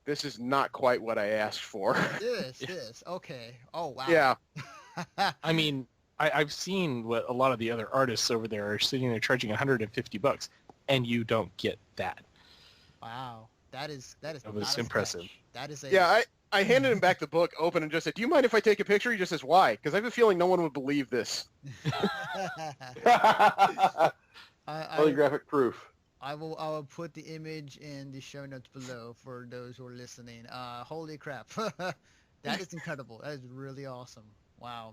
this is not quite what I asked for. This. Okay. Oh, wow. Yeah. I mean, I've seen what a lot of the other artists over there are sitting there charging $150, and you don't get that. Wow. That was impressive. That is a... Yeah, I handed him back the book open and just said, do you mind if I take a picture? He just says, why? Because I have a feeling no one would believe this. Polygraphic proof. I will put the image in the show notes below for those who are listening. Holy crap. That is incredible. That is really awesome. Wow.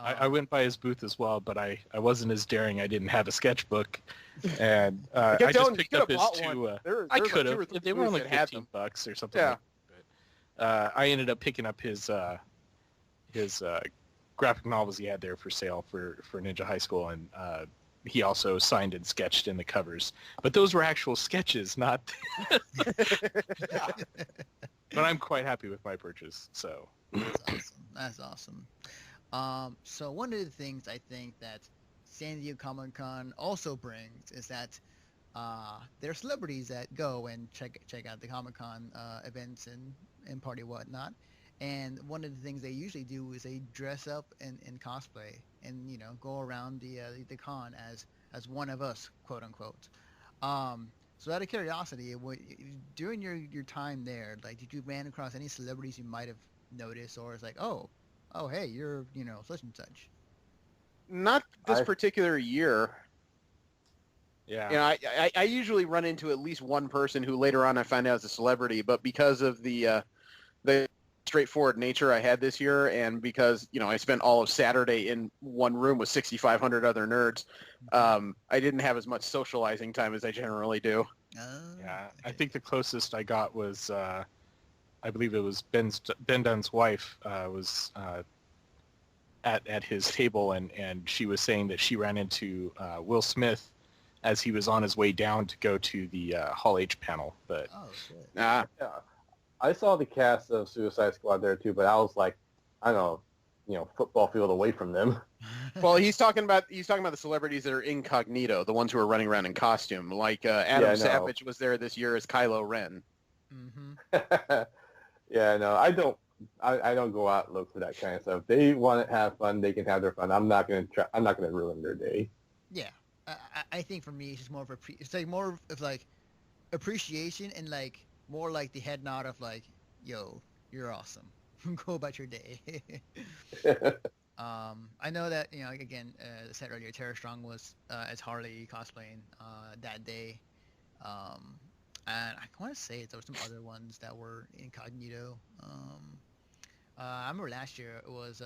I went by his booth as well, but I wasn't as daring. I didn't have a sketchbook, and I just picked up his two. I could have. They were only $15 or something. Yeah. Like that. I ended up picking up his graphic novels he had there for sale for Ninja High School, and he also signed and sketched in the covers. But those were actual sketches, not... But I'm quite happy with my purchase, so... That's awesome. So one of the things I think that San Diego Comic-Con also brings is that there are celebrities that go and check out the Comic-Con events and party whatnot. And one of the things they usually do is they dress up in cosplay and go around the con as one of us, quote unquote. So out of curiosity, during your time there, like, did you ran across any celebrities you might have noticed, or it's like, oh hey, you're such and such? Not this particular year. Yeah. I usually run into at least one person who later on I find out is a celebrity, but because of the straightforward nature I had this year, and because I spent all of Saturday in one room with 6,500 other nerds, I didn't have as much socializing time as I generally do. Yeah, I think the closest I got was I believe it was Ben Dunn's wife was at his table, and she was saying that she ran into Will Smith as he was on his way down to go to the Hall H panel. But yeah. I saw the cast of Suicide Squad there too, but I was like, I don't know, football field away from them. Well, he's talking about the celebrities that are incognito, the ones who are running around in costume. Like Adam Savage was there this year as Kylo Ren. Mm-hmm. Yeah, no, I don't go out and look for that kind of stuff. They want to have fun, they can have their fun. I'm not gonna ruin their day. Yeah, I think for me it's just more of it's like more of like appreciation and like more like the head nod of like, yo, you're awesome. Go about your day. I know that again, as I said earlier, Tara Strong was as Harley cosplaying that day, and I want to say there were some other ones that were incognito. I remember last year it was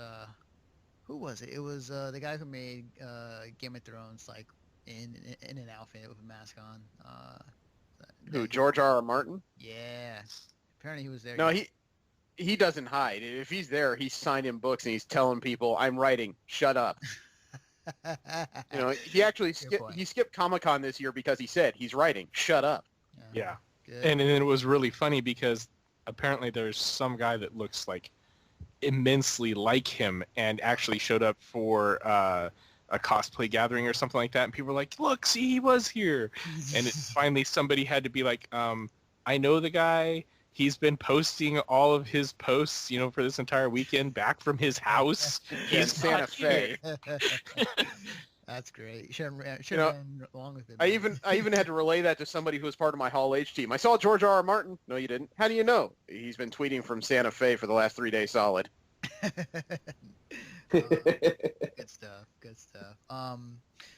who was it? It was the guy who made Game of Thrones, like in an outfit with a mask on. Who, George R.R. Martin? Yeah. Apparently he was there. No, he doesn't hide. If he's there, he's signing books and he's telling people, I'm writing, shut up. You know, he actually Good point. he skipped Comic-Con this year because he said he's writing. Shut up. Yeah. Good. And then it was really funny because apparently there's some guy that looks like immensely like him and actually showed up for a cosplay gathering or something like that. And people were like, look, see, he was here. And finally somebody had to be like, I know the guy. He's been posting all of his posts, you know, for this entire weekend back from his house. In He's Santa not here. Fe. That's great. Should have You know, ran along with it. I man. even had to relay that to somebody who was part of my Hall H team. I saw George R. R. Martin. No, you didn't. How do you know? He's been tweeting from Santa Fe for the last 3 days solid. Good stuff. Good stuff.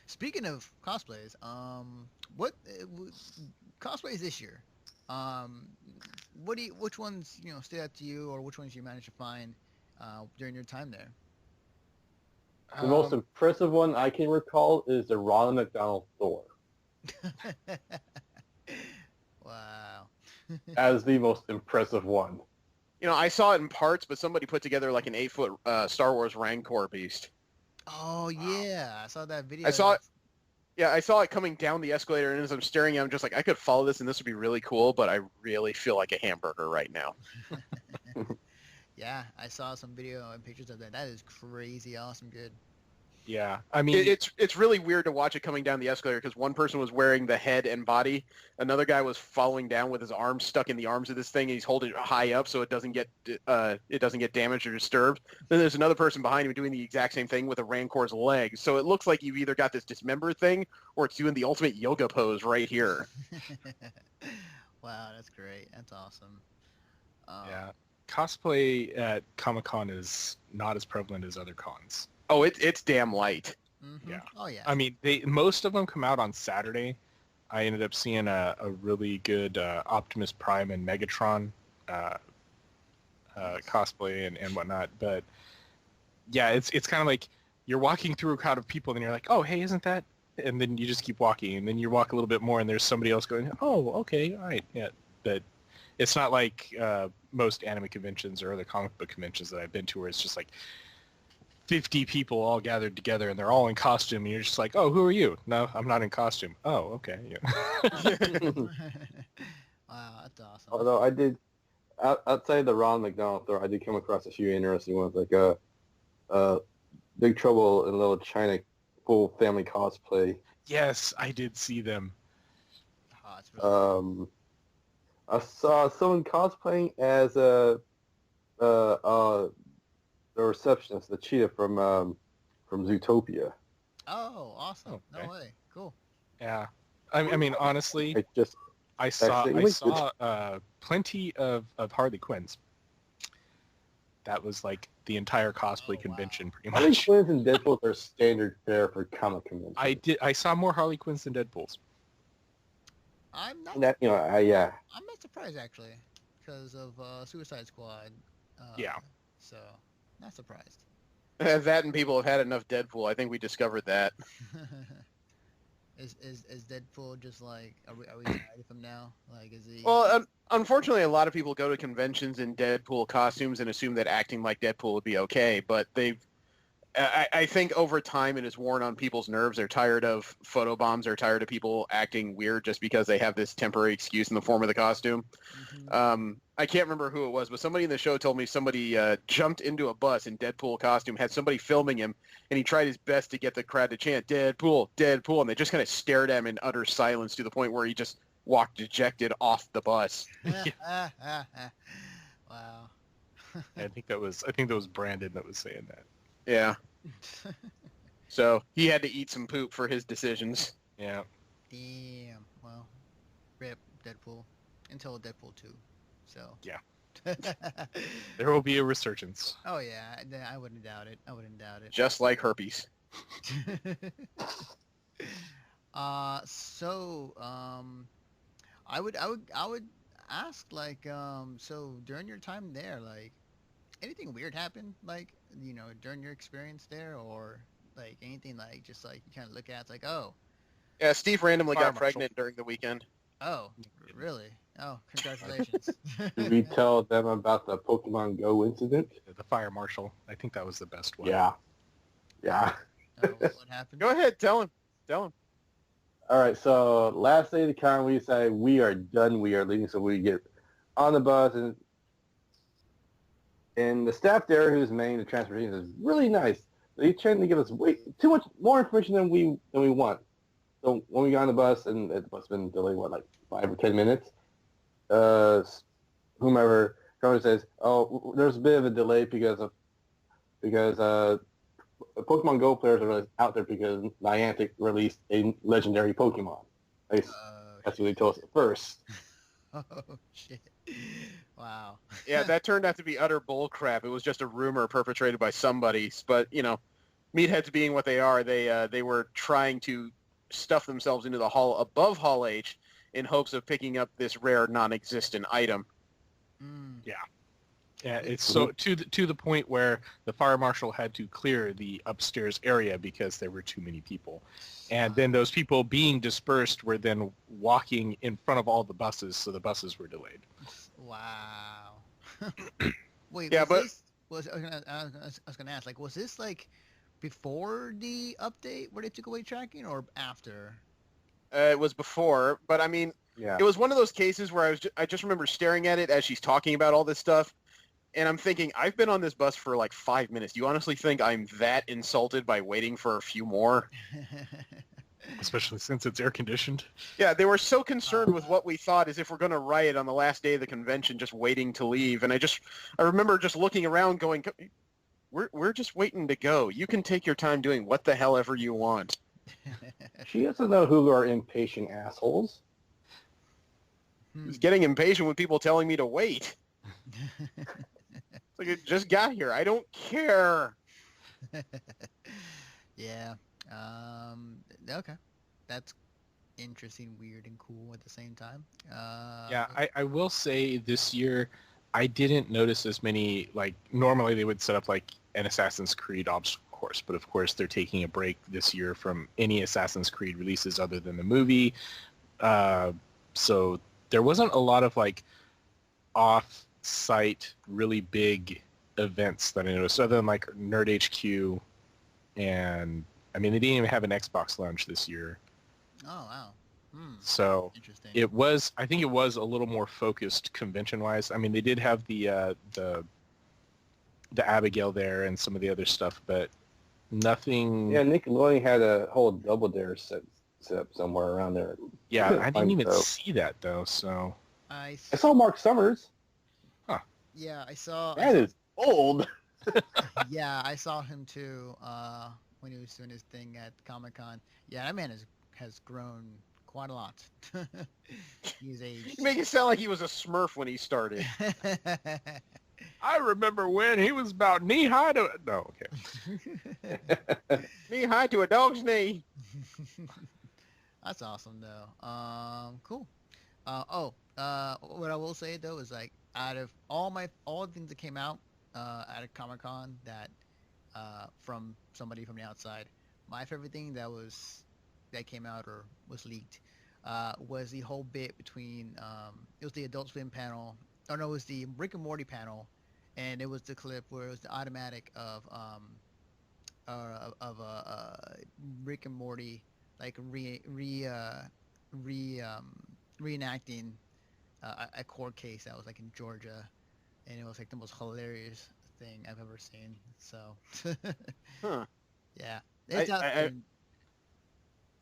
Speaking of cosplays, what cosplays this year? Which ones stood out to you, or which ones you managed to find during your time there? The most impressive one I can recall is the Ronald McDonald Thor. Wow. As the most impressive one. You know, I saw it in parts, but somebody put together like an 8-foot Star Wars Rancor beast. Oh yeah, I saw that video. I saw it. Yeah, I saw it coming down the escalator, and as I'm staring at it, I'm just like, I could follow this, and this would be really cool, but I really feel like a hamburger right now. Yeah, I saw some video and pictures of that. That is crazy, awesome, good. Yeah. I mean, It's really weird to watch it coming down the escalator because one person was wearing the head and body, another guy was following down with his arms stuck in the arms of this thing, and he's holding it high up so it doesn't get damaged or disturbed. Then there's another person behind him doing the exact same thing with a Rancor's legs. So it looks like you've either got this dismembered thing or it's doing the ultimate yoga pose right here. Wow, that's great. That's awesome. yeah. Cosplay at Comic-Con is not as prevalent as other cons. Oh, it's damn light. Mm-hmm. Yeah. Oh yeah. I mean, most of them come out on Saturday. I ended up seeing a really good Optimus Prime and Megatron cosplay and whatnot. But yeah, it's kind of like you're walking through a crowd of people and you're like, oh, hey, isn't that? And then you just keep walking, and then you walk a little bit more and there's somebody else going, oh, okay, all right, yeah. But it's not like most anime conventions or other comic book conventions that I've been to where it's just like 50 people all gathered together and they're all in costume and you're just like, oh, who are you? No, I'm not in costume. Oh, okay. Yeah. Wow, that's awesome. Although I did, outside the Ronald McDonald Thor, I did come across a few interesting ones, like Big Trouble in Little China full family cosplay. Yes, I did see them. Oh, it's really I saw someone cosplaying as the receptionist, the cheetah from Zootopia. Oh, awesome. Oh, okay. No way. Cool. Yeah. I mean, honestly, I saw plenty of Harley Quinns. That was like the entire cosplay convention, pretty Harley much. Quinns and Deadpool are standard fare for comic conventions. I saw more Harley Quinns than Deadpools. I'm not. Yeah. I'm not surprised actually, because of Suicide Squad. Yeah. So, not surprised. That and people have had enough Deadpool. I think we discovered that. Is Deadpool just like, are we tired of him now? Like, is he? Well, unfortunately, a lot of people go to conventions in Deadpool costumes and assume that acting like Deadpool would be okay, but I think over time it has worn on people's nerves. They're tired of photobombs. They're tired of people acting weird just because they have this temporary excuse in the form of the costume. Mm-hmm. I can't remember who it was, but somebody in the show told me somebody jumped into a bus in Deadpool costume, had somebody filming him, and he tried his best to get the crowd to chant, Deadpool, Deadpool, and they just kind of stared at him in utter silence to the point where he just walked dejected off the bus. Wow. I think that was Brandon that was saying that. Yeah. So he had to eat some poop for his decisions. Yeah. Damn. Well, rip Deadpool until Deadpool 2. So. Yeah. There will be a resurgence. Oh yeah, I wouldn't doubt it. Just like herpes. I would ask like, so during your time there, like, anything weird happen, like, during your experience there, or like anything like just like you kind of look at, it's like, oh. Yeah, Steve randomly Fire got marshal. pregnant during the weekend. Oh, really? Oh, congratulations. Did we tell them about the Pokemon Go incident? The fire marshal. I think that was the best one. Yeah. What happened? Go ahead, tell him. Tell him. All right, so last day of the con, we decided we are done. We are leaving, so we get on the bus, and the staff there who's managing the transportation is really nice. They trying to give us way too much more information than we want. So when we got on the bus, and the bus has been delayed, what, like 5 or 10 minutes? Whomever comes says, "Oh, there's a bit of a delay because Pokemon Go players are really out there because Niantic released a legendary Pokemon." That's what they told us at first. Oh shit! Wow. Yeah, that turned out to be utter bullcrap. It was just a rumor perpetrated by somebody. But meatheads being what they are, they were trying to stuff themselves into the hall above Hall H in hopes of picking up this rare non-existent item. Yeah. Yeah, it's so to the point where the fire marshal had to clear the upstairs area because there were too many people. And then those people being dispersed were then walking in front of all the buses, so the buses were delayed. Wow. Wait, Yeah, I was gonna ask, like, was this like before the update where they took away tracking, or after? It was before, but I mean, Yeah. it was one of those cases where I just remember staring at it as she's talking about all this stuff, and I'm thinking, I've been on this bus for like 5 minutes. Do you honestly think I'm that insulted by waiting for a few more? Especially since it's air conditioned. Yeah, they were so concerned with what we thought as if we're going to riot on the last day of the convention, just waiting to leave. And I remember just looking around going, we're just waiting to go. You can take your time doing what the hell ever you want. She doesn't know who are impatient assholes. I was getting impatient with people telling me to wait. It's like, it just got here. I don't care. Yeah. Okay. That's interesting, weird, and cool at the same time. Yeah, I will say this year I didn't notice as many, like, normally they would set up like an Assassin's Creed obstacle course, but of course they're taking a break this year from any Assassin's Creed releases other than the movie. So there wasn't a lot of like off-site really big events that I noticed other than like Nerd HQ, and I mean they didn't even have an Xbox launch this year. Oh wow. So Interesting. I think it was a little more focused convention-wise. I mean, they did have the Abigail there and some of the other stuff, but nothing. Yeah, Nickelodeon had a whole Double Dare set up somewhere around there. Yeah, I didn't even see that though. So I saw Mark Summers. Huh. Yeah, I saw. That is old. Yeah, I saw him too when he was doing his thing at Comic-Con. Yeah, that man has grown quite a lot. He's aged. You make it sound like he was a Smurf when he started. I remember when he was about knee-high to... No, okay. Knee-high to a dog's knee. That's awesome, though. Cool. What I will say, though, is, like, out of all the things that came out at a Comic-Con that, from somebody from the outside, my favorite thing that came out or was leaked was the whole bit between, it was the Adult Swim panel, it was the Rick and Morty panel, and it was the clip where it was the automatic of Rick and Morty like reenacting a court case that was like in Georgia, and it was like the most hilarious thing I've ever seen. So, yeah, it's out there.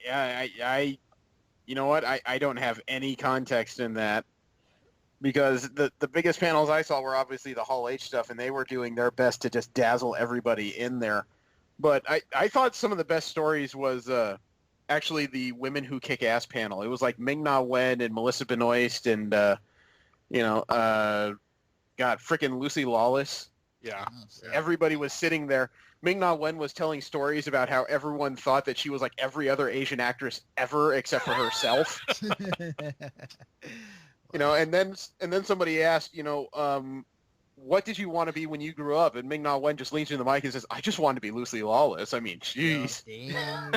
Yeah, you know what? I don't have any context in that, because the biggest panels I saw were obviously the Hall H stuff, and they were doing their best to just dazzle everybody in there. But I thought some of the best stories was actually the Women Who Kick Ass panel. It was like Ming-Na Wen and Melissa Benoist and, frickin' Lucy Lawless. Yeah. Everybody was sitting there. Ming-Na Wen was telling stories about how everyone thought that she was like every other Asian actress ever except for herself. And then somebody asked, what did you want to be when you grew up? And Ming-Na Wen just leans in the mic and says, I just wanted to be Lucy Lawless. I mean, jeez. Oh,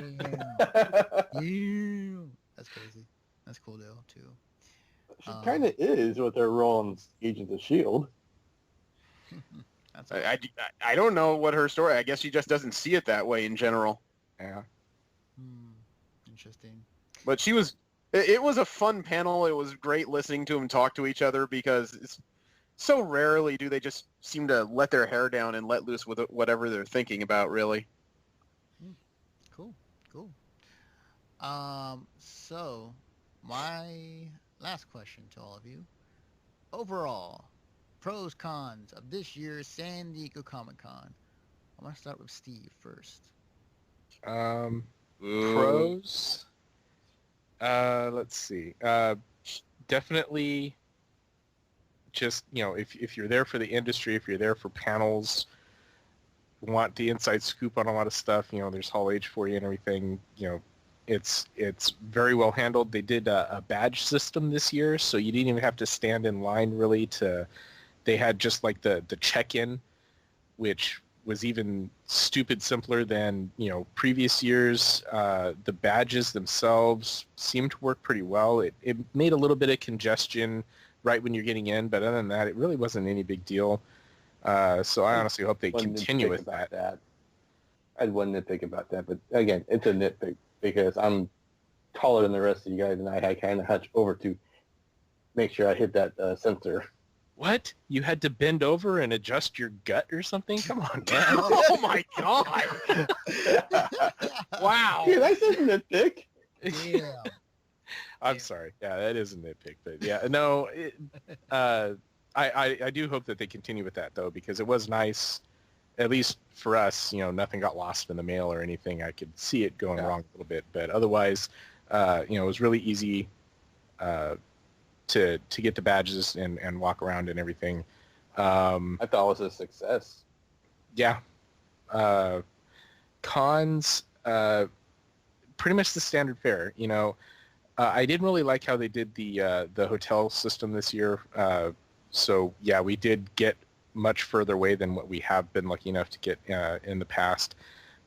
damn. That's crazy. That's cool, though, too. She kind of is with her role in Agents of S.H.I.E.L.D. I don't know what her story. I guess she just doesn't see it that way in general. Yeah. Interesting. But it was a fun panel. It was great listening to them talk to each other because it's so rarely do they just seem to let their hair down and let loose with whatever they're thinking about, really. Cool. Cool. So my last question to all of you. Overall, pros, cons of this year's San Diego Comic-Con. I'm going to start with Steve first. Pros. Let's see. Definitely just, if you're there for the industry, if you're there for panels, want the inside scoop on a lot of stuff, there's Hall H for you and everything, it's very well handled. They did a badge system this year, so you didn't even have to stand in line really they had just like the check-in, which was even stupid simpler than, previous years. The badges themselves seemed to work pretty well. It made a little bit of congestion right when you're getting in, but other than that, it really wasn't any big deal. So I honestly hope they continue with that. I had one nitpick about that, but again, it's a nitpick because I'm taller than the rest of you guys, and I had kind of hunched over to make sure I hit that sensor. What? You had to bend over and adjust your gut or something? Come on, man. Oh my god! Wow. Yeah, that's a nitpick. Yeah. I'm sorry. Yeah, that is a nitpick, but yeah, no. I do hope that they continue with that though, because it was nice. At least for us, nothing got lost in the mail or anything. I could see it going wrong a little bit, but otherwise, it was really easy to get the badges and walk around and everything. I thought it was a success. Yeah. Cons, pretty much the standard fare. I didn't really like how they did the hotel system this year. So yeah, we did get much further away than what we have been lucky enough to get in the past.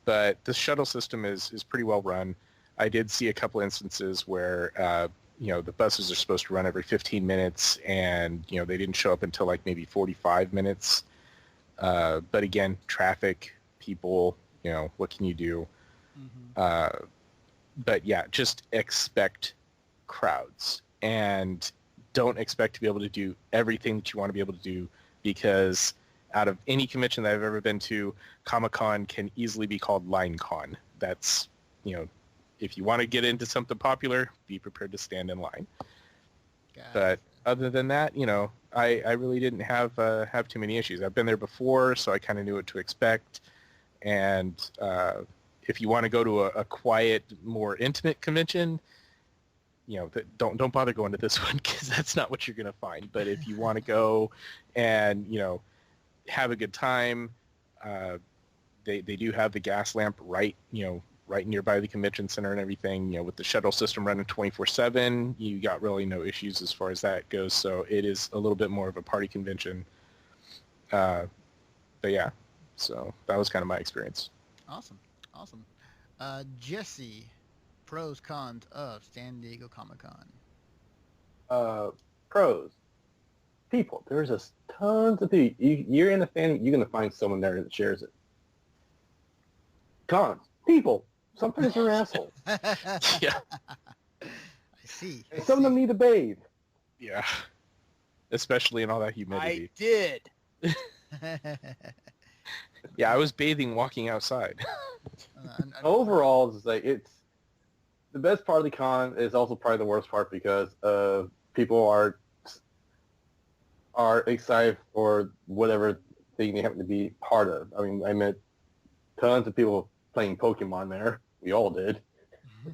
But the shuttle system is pretty well run. I did see a couple instances where the buses are supposed to run every 15 minutes, and they didn't show up until like maybe 45 minutes. But again, traffic, people, what can you do? Mm-hmm. But yeah, just expect crowds and don't expect to be able to do everything that you want to be able to do, because out of any convention that I've ever been to, Comic-Con can easily be called Line Con. That's, if you want to get into something popular, be prepared to stand in line. But other than that, I really didn't have too many issues. I've been there before, so I kind of knew what to expect. And if you want to go to a quiet, more intimate convention, don't bother going to this one, because that's not what you're going to find. But if you want to go and have a good time, they do have the gas lamp right nearby the convention center and everything. With the shuttle system running 24/7, you got really no issues as far as that goes. So it is a little bit more of a party convention. But yeah, so that was kind of my experience. Awesome. Jesse, pros, cons of San Diego Comic-Con. Pros. People. There's just tons of people. You're in a fan, you're going to find someone there that shares it. Cons. People. Sometimes you're an asshole. Yeah. I see. Some of them need to bathe. Yeah. Especially in all that humidity. I did. Yeah, I was bathing walking outside. Overall, it's the best part of the con is also probably the worst part, because people are excited for whatever thing they happen to be part of. I mean, I met tons of people playing Pokemon there. We all did.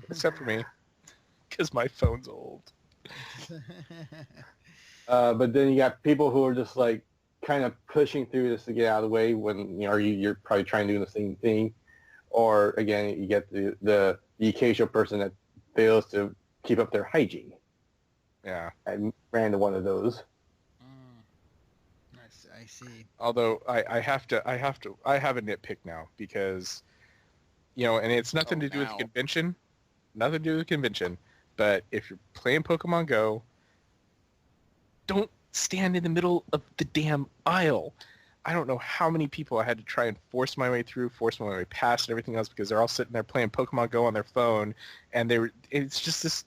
Except for me, because my phone's old. But then you got people who are just like kind of pushing through this to get out of the way when you're probably trying to do the same thing. Or again, you get the occasional person that fails to keep up their hygiene. Yeah. I ran into one of those. I see. Although I have a nitpick now, because and it's nothing to do with the convention. Nothing to do with the convention. But if you're playing Pokemon Go, don't stand in the middle of the damn aisle. I don't know how many people I had to try and force my way through, force my way past and everything else because they're all sitting there playing Pokemon Go on their phone, and it's just this,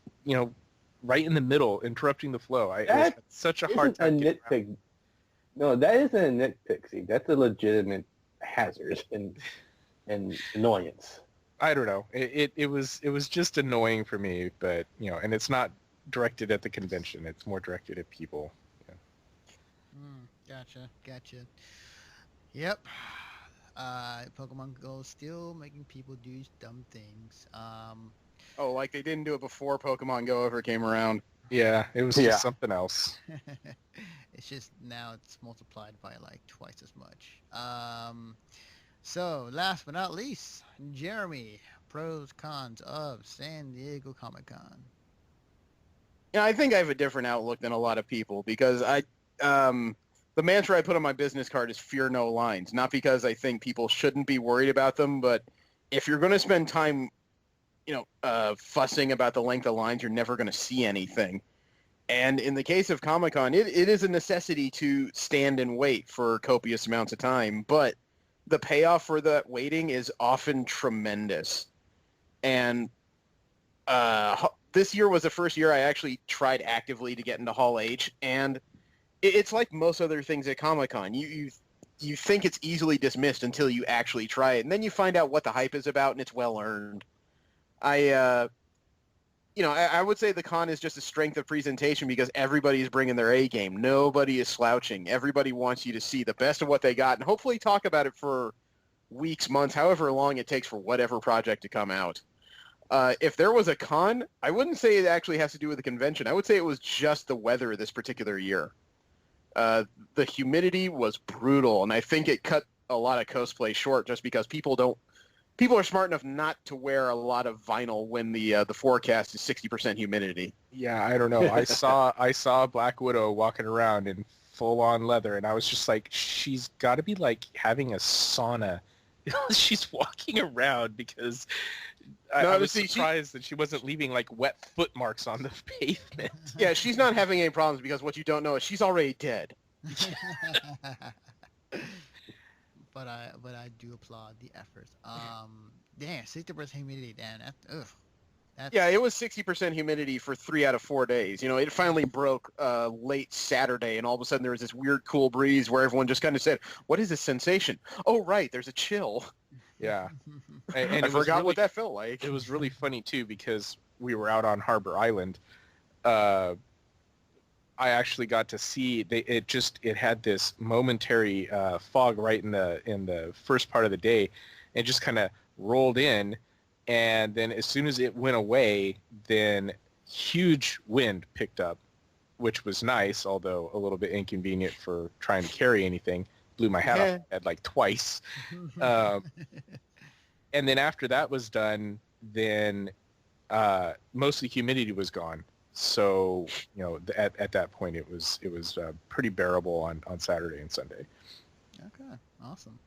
right in the middle, interrupting the flow. It was such a hard time getting around. No, that isn't a nitpick. See, that's a legitimate hazard and annoyance. I don't know. It was just annoying for me, but and it's not directed at the convention. It's more directed at people. Gotcha. Yep. Pokemon Go still making people do dumb things. Oh, like they didn't do it before Pokemon Go ever came around. Yeah, it was just something else. It's just now it's multiplied by like twice as much. So last but not least, Jeremy, pros cons of San Diego Comic-Con. Yeah, I think I have a different outlook than a lot of people because the mantra I put on my business card is fear no lines. Not because I think people shouldn't be worried about them, but if you're going to spend time, fussing about the length of lines, you're never going to see anything. And in the case of Comic-Con, it is a necessity to stand and wait for copious amounts of time, but the payoff for that waiting is often tremendous. And this year was the first year I actually tried actively to get into Hall H, and it's like most other things at Comic-Con. You think it's easily dismissed until you actually try it, and then you find out what the hype is about, and it's well earned. I would say the con is just a strength of presentation because everybody's bringing their A game. Nobody is slouching. Everybody wants you to see the best of what they got and hopefully talk about it for weeks, months, however long it takes for whatever project to come out. If there was a con, I wouldn't say it actually has to do with the convention. I would say it was just the weather this particular year. The humidity was brutal, and I think it cut a lot of cosplay short just because people are smart enough not to wear a lot of vinyl when the forecast is 60% humidity. Yeah, I don't know. I saw Black Widow walking around in full-on leather, and I was just like, she's got to be like having a sauna. She's walking around because I was surprised that she wasn't leaving like wet foot marks on the pavement. Yeah, she's not having any problems because what you don't know is she's already dead. But I do applaud the efforts. Damn, 60% humidity, damn, Yeah, it was 60% humidity for 3 out of 4 days. It finally broke late Saturday, and all of a sudden there was this weird cool breeze where everyone just kind of said, "What is this sensation?" Oh, right, there's a chill. Yeah. And I forgot what that felt like. It was really funny, too, because we were out on Harbor Island. I actually got to see it had this momentary fog right in the first part of the day, and just kind of rolled in, and then as soon as it went away, then huge wind picked up, which was nice, although a little bit inconvenient for trying to carry anything. Blew my hat off my head like twice. And then after that was done, then most of the humidity was gone. So, at that point, it was pretty bearable on Saturday and Sunday. Okay, awesome.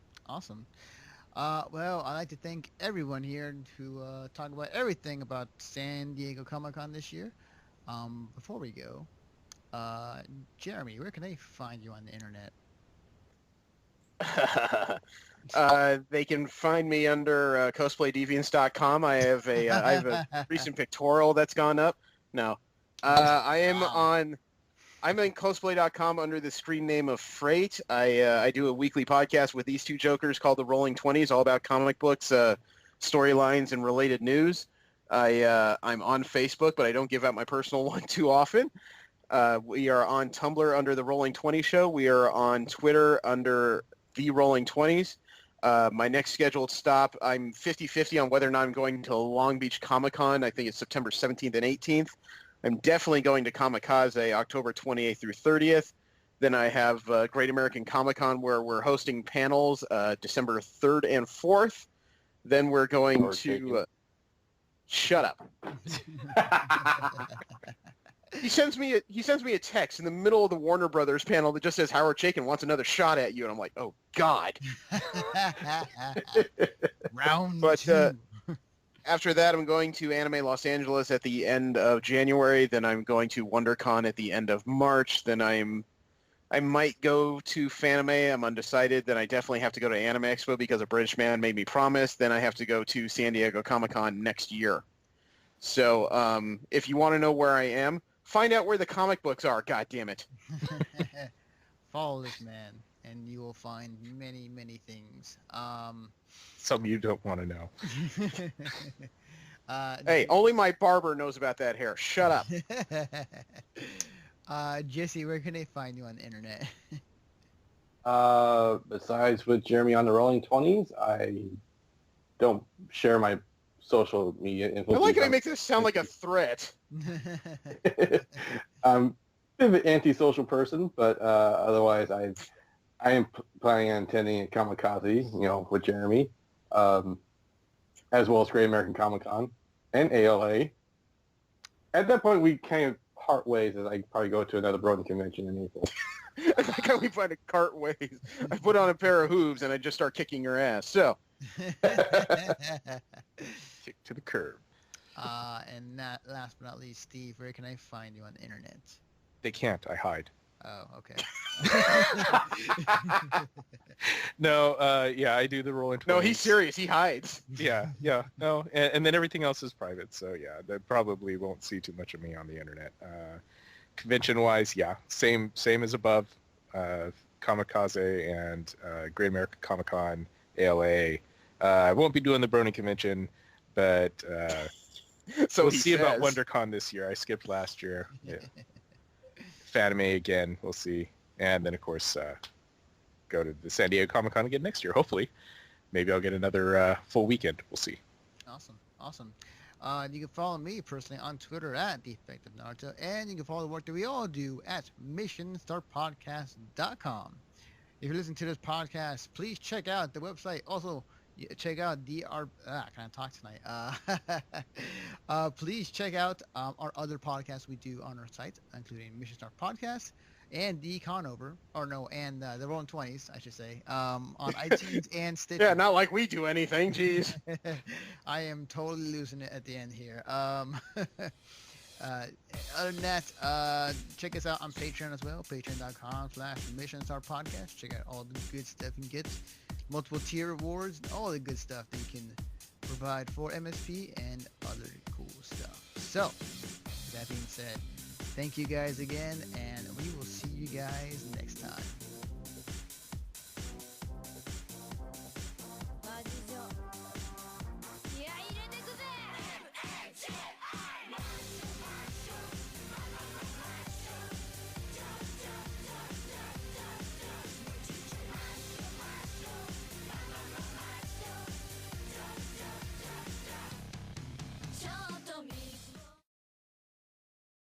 Well, I'd like to thank everyone here who talked about everything about San Diego Comic-Con this year. Before we go, Jeremy, where can they find you on the internet? They can find me under cosplaydeviants.com. I have a recent pictorial that's gone up. No. I'm in cosplay.com under the screen name of Freight. I do a weekly podcast with these two jokers called The Rolling 20s, all about comic books, storylines, and related news. I'm on Facebook, but I don't give out my personal one too often. We are on Tumblr under The Rolling 20 Show. We are on Twitter under The Rolling 20s. My next scheduled stop, I'm 50-50 on whether or not I'm going to Long Beach Comic-Con. I think it's September 17th and 18th. I'm definitely going to Kamikaze October 28th through 30th. Then I have Great American Comic-Con where we're hosting panels December 3rd and 4th. Then we're going to... shut up. He sends me a text in the middle of the Warner Brothers panel that just says Howard Chaykin wants another shot at you, and I'm like, oh God. Round but, two. After that, I'm going to Anime Los Angeles at the end of January. Then I'm going to WonderCon at the end of March. Then I'm I might go to Fanime. I'm undecided. Then I definitely have to go to Anime Expo because a British man made me promise. Then I have to go to San Diego Comic-Con next year. So if you want to know where I am, find out where the comic books are. God damn it. Follow this man, and you will find many, many things. Some you don't want to know. Hey, only my barber knows about that hair. Shut up. Jesse, where can they find you on the internet? Besides with Jeremy on the Rolling 20s, I don't share my social media info. I like how he makes this sound like a threat. I'm a bit of an antisocial person, but otherwise I am planning on attending a Kamikaze, with Jeremy, as well as Great American Comic Con and ALA. At that point, we kind of part ways as I probably go to another Broden convention in April. I like how we find a cart ways. I put on a pair of hooves and I just start kicking your ass. So. Kick to the curb. And not, last but not least, Steve, where can I find you on the internet? They can't. I hide. Oh, okay. No, I do the Rolling 20s. No, he's serious. He hides. Yeah. No, and then everything else is private. So yeah, they probably won't see too much of me on the internet. Convention-wise, yeah, same as above. Kamikaze and Great American Comic Con, ALA. I won't be doing the Bronin convention, but So we'll he see says. about WonderCon this year. I skipped last year. Yeah. Fanime again. We'll see, and then of course go to the San Diego Comic Con again next year. Hopefully, maybe I'll get another full weekend. We'll see. Awesome. You can follow me personally on Twitter at @DefectiveNaruto, and you can follow the work that we all do at missionstarpodcast.com. If you're listening to this podcast, please check out the website. Also, check out I can't talk tonight. Please check out our other podcasts we do on our site, including Mission Star Podcast and the Conover, and the Rolling 20s, I should say, on iTunes and Stitcher. Yeah, not like we do anything. Jeez. I am totally losing it at the end here. Other than that, check us out on Patreon as well, patreon.com/missionstarpodcast. Check out all the good stuff you can get, multiple tier rewards, all the good stuff that you can provide for MSP and other cool stuff. So, with that being said, thank you guys again, and we will see you guys next time.